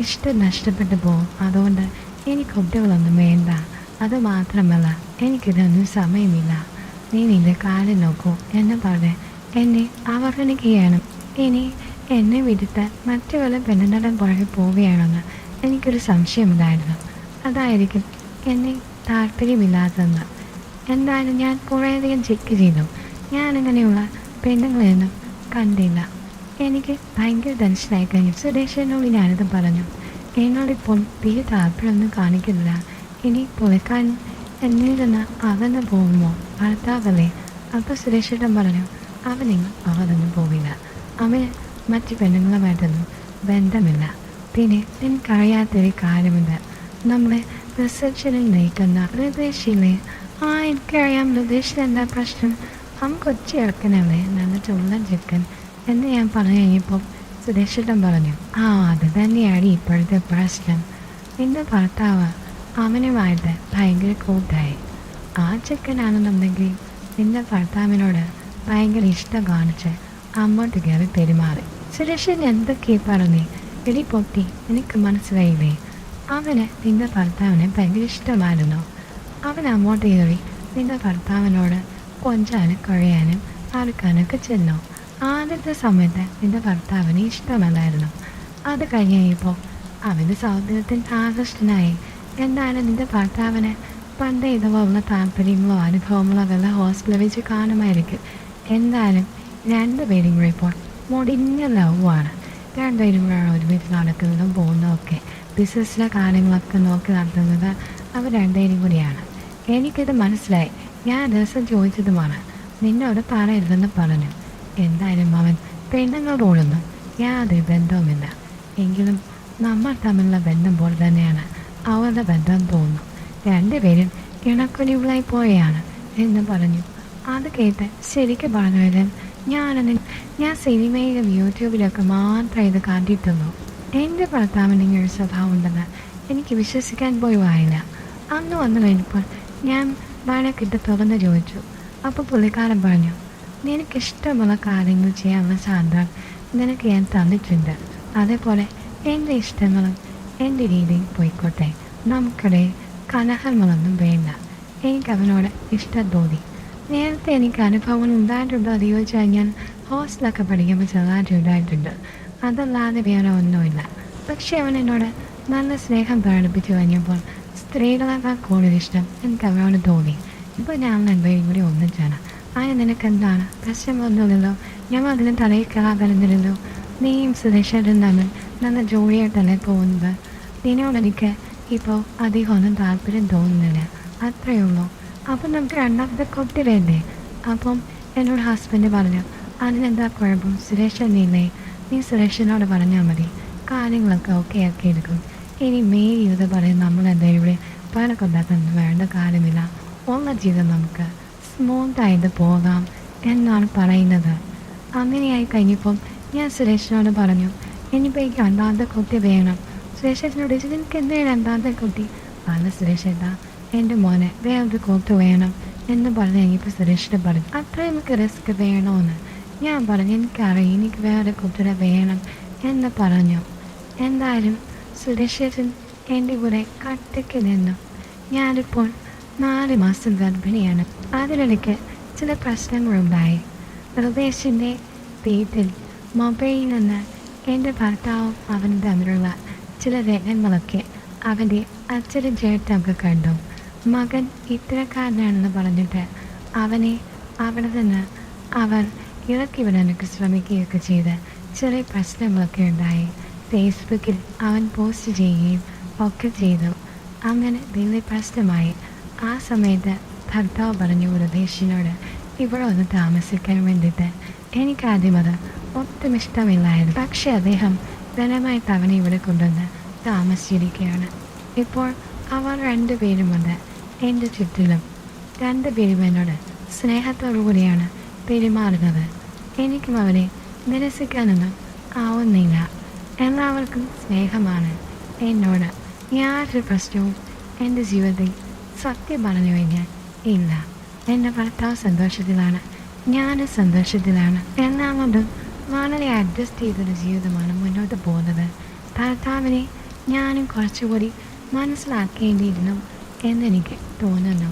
ഇഷ്ടം നഷ്ടപ്പെട്ടു പോകും. അതുകൊണ്ട് എനിക്ക് കുട്ടികളൊന്നും വേണ്ട. അതുമാത്രമല്ല, എനിക്കിതൊന്നും സമയമില്ല. നീ നിന്റെ കാര്യം നോക്കൂ എന്ന് പറഞ്ഞ് എന്നെ അവഗണിക്കുകയാണ്. ഇനി എന്നെ വിടുത്താൻ മറ്റു വല്ല പെണ്ണുനടൻ പുറകെ പോവുകയാണെന്ന് എനിക്കൊരു സംശയമുണ്ടായിരുന്നു. അതായിരിക്കും എന്നെ താല്പര്യമില്ലാത്തതെന്ന്. എന്തായാലും ഞാൻ കുറേയധികം ചെക്ക് ചെയ്തു. ഞാനിങ്ങനെയുള്ള പെണ്ണുങ്ങളെയൊന്നും കണ്ടില്ല. എനിക്ക് ഭയങ്കര ടെൻഷനായി കഴിഞ്ഞു. സുരേഷനോട് ഞാനത് പറഞ്ഞു. എന്നോടിപ്പോൾ തീരെ താല്പര്യമൊന്നും കാണിക്കുന്നില്ല. ഇനി പുള്ളിക്കാൻ എന്നിൽ നിന്ന് അകന്നു പോകുമോ? ഭർത്താവല്ലേ? അപ്പോൾ സുരേഷേട്ടൻ പറഞ്ഞു, അവനെങ്ങും അകന്നു പോവില്ല. അവന് മറ്റു പെണ്ണുങ്ങളുമായിട്ടൊന്നും ബന്ധമില്ല. പിന്നെ എനിക്കറിയാത്തൊരു കാര്യമുണ്ട്. നമ്മളെ റിസപ്ഷനിൽ നയിക്കുന്ന ഹൃദയശീലെ. എനിക്കറിയാം ഹൃദയശീല എന്താ പ്രശ്നം. അവൻ കൊച്ചി ഇറക്കനല്ലേ, നല്ല ചുള്ളൻ ചിക്കൻ എന്ന് ഞാൻ പറഞ്ഞു കഴിഞ്ഞപ്പോൾ സുരേഷേട്ടൻ പറഞ്ഞു, അത് തന്നെയാണ് ഇപ്പോഴത്തെ പ്രശ്നം. എൻ്റെ ഭർത്താവ് അവനുമായിട്ട് ഭയങ്കര കൂട്ടായി. ആ ചിക്കനാണെന്നുണ്ടെങ്കിൽ എൻ്റെ ഭർത്താവിനോട് ഭയങ്കര ഇഷ്ടം കാണിച്ച് അങ്ങോട്ട് കയറി പെരുമാറി. സുരേഷൻ എന്തൊക്കെയാ പറഞ്ഞേ? എടി പൊട്ടി, എനിക്ക് മനസ്സിലായില്ലേ? അവന് നിൻ്റെ ഭർത്താവിനെ ഭയങ്കര ഇഷ്ടമായിരുന്നു. അവൻ അങ്ങോട്ട് കയറി നിൻ്റെ ഭർത്താവിനോട് കൊഞ്ചാനും കുഴയാനും അടുക്കാനൊക്കെ ചെന്നു. ആദ്യത്തെ സമയത്ത് നിൻ്റെ ഭർത്താവിന് ഇഷ്ടമല്ലായിരുന്നു. അത് കഴിഞ്ഞപ്പോൾ അവൻ്റെ സൗന്ദര്യത്തിൽ ആകൃഷ്ടനായി. എന്തായാലും നിൻ്റെ ഭർത്താവിന് പണ്ട് ഇതുപോലുള്ള താല്പര്യങ്ങളോ അനുഭവങ്ങളോ വല്ല ഹോസ്പിറ്റലിൽ വെച്ച് കാണുമായിരിക്കും. എന്തായാലും 2 പേരും കൂടി ഇപ്പോൾ മുടിഞ്ഞ ലവാണ്. 2 പേരും കൂടെയാണ് ഒരുമിച്ച് നടക്കുന്നതും പോകുന്നതൊക്കെ. ബിസിനസ്സിലെ കാര്യങ്ങളൊക്കെ നോക്കി നടത്തുന്നത് അവർ 2 പേരും കൂടിയാണ്. എനിക്കിത് മനസ്സിലായി. ഞാൻ ദിവസം ചോദിച്ചതുമാണ്. നിന്നോട് പറയരുതെന്ന് പറഞ്ഞു. എന്തായാലും അവൻ പെണ്ണുങ്ങളോടൊന്നും യാതൊരു ബന്ധവുമില്ല. എങ്കിലും നമ്മൾ തമ്മിലുള്ള ബന്ധം പോലെ തന്നെയാണ് അവരുടെ ബന്ധം തോന്നുന്നു. 2 പേരും ഇണക്കൊലിവുകളായി പോയാണ് എന്ന് പറഞ്ഞു. അത് കേട്ട് ശരിക്കും പറഞ്ഞത് ഞാൻ സിനിമയിലും യൂട്യൂബിലൊക്കെ മാത്രമേ ഇത് കണ്ടിട്ടുള്ളൂ. എൻ്റെ ഭർത്താവിന് ഇങ്ങനൊരു സ്വഭാവം ഉണ്ടെന്ന് എനിക്ക് വിശ്വസിക്കാൻ പോലും ആയില്ല. അന്ന് വന്നു കഴിഞ്ഞപ്പോൾ ഞാൻ വഴക്കിട്ട് തുറന്ന് ചോദിച്ചു. അപ്പോൾ പുള്ളിക്കാരൻ പറഞ്ഞു, നിനക്കിഷ്ടമുള്ള കാര്യങ്ങൾ ചെയ്യാനുള്ള സ്വാതന്ത്ര്യം നിനക്ക് ഞാൻ തന്നിട്ടുണ്ട്. അതേപോലെ എൻ്റെ ഇഷ്ടങ്ങളും എൻ്റെ രീതിയിൽ പോയിക്കോട്ടെ. നമുക്കിടയിൽ കലഹങ്ങളൊന്നും വേണ്ട. എനിക്ക് അവനോട് ഇഷ്ടം തോന്നി. നേരത്തെ എനിക്ക് അനുഭവങ്ങൾ ഉണ്ടായിട്ടുണ്ടോ എന്ന് ചോദിച്ചാൽ ഞാൻ ഹോസ്റ്റലൊക്കെ പഠിക്കുമ്പോൾ ചെറുതായിട്ടുണ്ടായിട്ടുണ്ട്. അതല്ലാതെ വേറെ ഒന്നുമില്ല. പക്ഷെ അവൻ എന്നോട് നല്ല സ്നേഹം പ്രകടിപ്പിച്ചു കഴിഞ്ഞപ്പോൾ സ്ത്രീകളെക്കാൾ കൂടുതൽ ഇഷ്ടം എനിക്ക് അവനോട് തോന്നി. ഇപ്പോൾ ഞാൻ രണ്ടുപേരും കൂടി ഒന്നിച്ചാണ്. അതിന് നിനക്കെന്താണ്? പ്രശ്നമൊന്നുമില്ലല്ലോ. ഞങ്ങൾ അതിന് തലയിൽ കയറാതിരുന്നില്ലല്ലോ. നീയും സുരേഷേട്ടൻ തമ്മിൽ നല്ല ജോലിയായിട്ടല്ലേ പോകുന്നത്. നിന്നോടെനിക്ക് ഇപ്പോൾ അധികം ഒന്നും താല്പര്യം തോന്നുന്നില്ല. അത്രയേ ഉള്ളൂ. അപ്പം നമുക്ക് രണ്ടാമത്തെ കുട്ടി വേണ്ടേ? അപ്പം എന്നോട് ഹസ്ബൻഡ് പറഞ്ഞു, അതിനെന്താ കുഴപ്പം? സുരേഷനില്ലേ, നീ സുരേഷനോട് പറഞ്ഞാൽ മതി, കാര്യങ്ങളൊക്കെ ഓക്കെ ആക്കി എടുക്കും. ഇനി മെയ് ഇത് പറയും നമ്മളെന്താ ഇവിടെ പലകൊണ്ടാക്കൊന്നും വേണ്ട കാര്യമില്ല. ഉള്ള ജീവിതം നമുക്ക് സ്മൂത്തായിട്ട് പോകാം എന്നാണ് പറയുന്നത്. അങ്ങനെയായി കഴിഞ്ഞപ്പം ഞാൻ സുരേഷിനോട് പറഞ്ഞു, ഇനിയിപ്പോൾ എനിക്ക് രണ്ടാമത്തെ കുട്ടി വേണം. സുരേഷേട്ടനോട് ചോദിച്ചു, എനിക്ക് എന്തേ രണ്ടാമത്തെ കുട്ടി? അല്ല സുരേഷേട്ടാ, എൻ്റെ മോനെ വേറൊരു കുട്ടി വേണം എന്ന് പറഞ്ഞ് കഴിഞ്ഞപ്പോൾ സുരേഷിനെ പറഞ്ഞു, അത്രയും എനിക്ക് റിസ്ക് വേണമെന്ന്. ഞാൻ പറഞ്ഞു, എനിക്കറിയാം എനിക്ക് വേറെ കുട്ടിയുടെ വേണം എന്ന് പറഞ്ഞു. എന്തായാലും സുരേഷേട്ടൻ എൻ്റെ കൂടെ കട്ടയ്ക്ക് നിന്നു. ഞാനിപ്പോൾ 4 മാസം ഗർഭിണിയാണ്. അതിനിടയ്ക്ക് ചില പ്രശ്നങ്ങളുണ്ടായി. ഹൃദയത്തിൻ്റെ വീട്ടിൽ മൊബൈലിൽ നിന്ന് എൻ്റെ ഭർത്താവും അവനും തമ്മിലുള്ള ചില രംഗങ്ങളൊക്കെ അവൻ്റെ അച്ഛനും ചേട്ടനൊക്കെ കണ്ടു. മകൻ ഇത്തരക്കാരനാണെന്ന് പറഞ്ഞിട്ട് അവനെ അവിടെ നിന്ന് അവർ ഇറക്കി വിടാനൊക്കെ ശ്രമിക്കുകയൊക്കെ ചെയ്ത് ചെറിയ പ്രശ്നങ്ങളൊക്കെ ഉണ്ടായി. ഫേസ്ബുക്കിൽ അവൻ പോസ്റ്റ് ചെയ്യുകയും ഒക്കെ ചെയ്തു. അങ്ങനെ വലിയ പ്രശ്നമായി. ആ സമയത്ത് ഭർത്താവ് പറഞ്ഞു ഹൃദയനോട് ഇവിടെ ഒന്ന് താമസിക്കാൻ വേണ്ടിയിട്ട്. എനിക്കാദ്യം അത് ഒട്ടും ഇഷ്ടമില്ലായിരുന്നു. പക്ഷെ അദ്ദേഹം ധനമായിട്ട് അവനെ ഇവിടെ കൊണ്ടുവന്ന് താമസിച്ചിരിക്കുകയാണ്. ഇപ്പോൾ അവർ രണ്ടുപേരുമുണ്ട് എൻ്റെ ചുറ്റിലും. രണ്ടുപേരും എന്നോട് സ്നേഹത്തോടു കൂടിയാണ് പെരുമാറുന്നത്. എനിക്കും അവരെ നിരസിക്കാനൊന്നും ആവുന്നില്ല. എല്ലാവർക്കും സ്നേഹമാണ് എന്നോട്. യാതൊരു പ്രശ്നവും എൻ്റെ ജീവിതത്തിൽ സത്യം പറഞ്ഞു കഴിഞ്ഞാൽ ഇല്ല. എൻ്റെ ഭർത്താവ് സന്തോഷത്തിലാണ്, ഞാനും സന്തോഷത്തിലാണ്. എല്ലാവരും വളരെ അഡ്ജസ്റ്റ് ചെയ്തൊരു ജീവിതമാണ് മുന്നോട്ട് പോകുന്നത്. ഭർത്താവിനെ ഞാനും കുറച്ചുകൂടി മനസ്സിലാക്കേണ്ടിയിരുന്നു എന്നെനിക്ക് തോന്നുന്നു.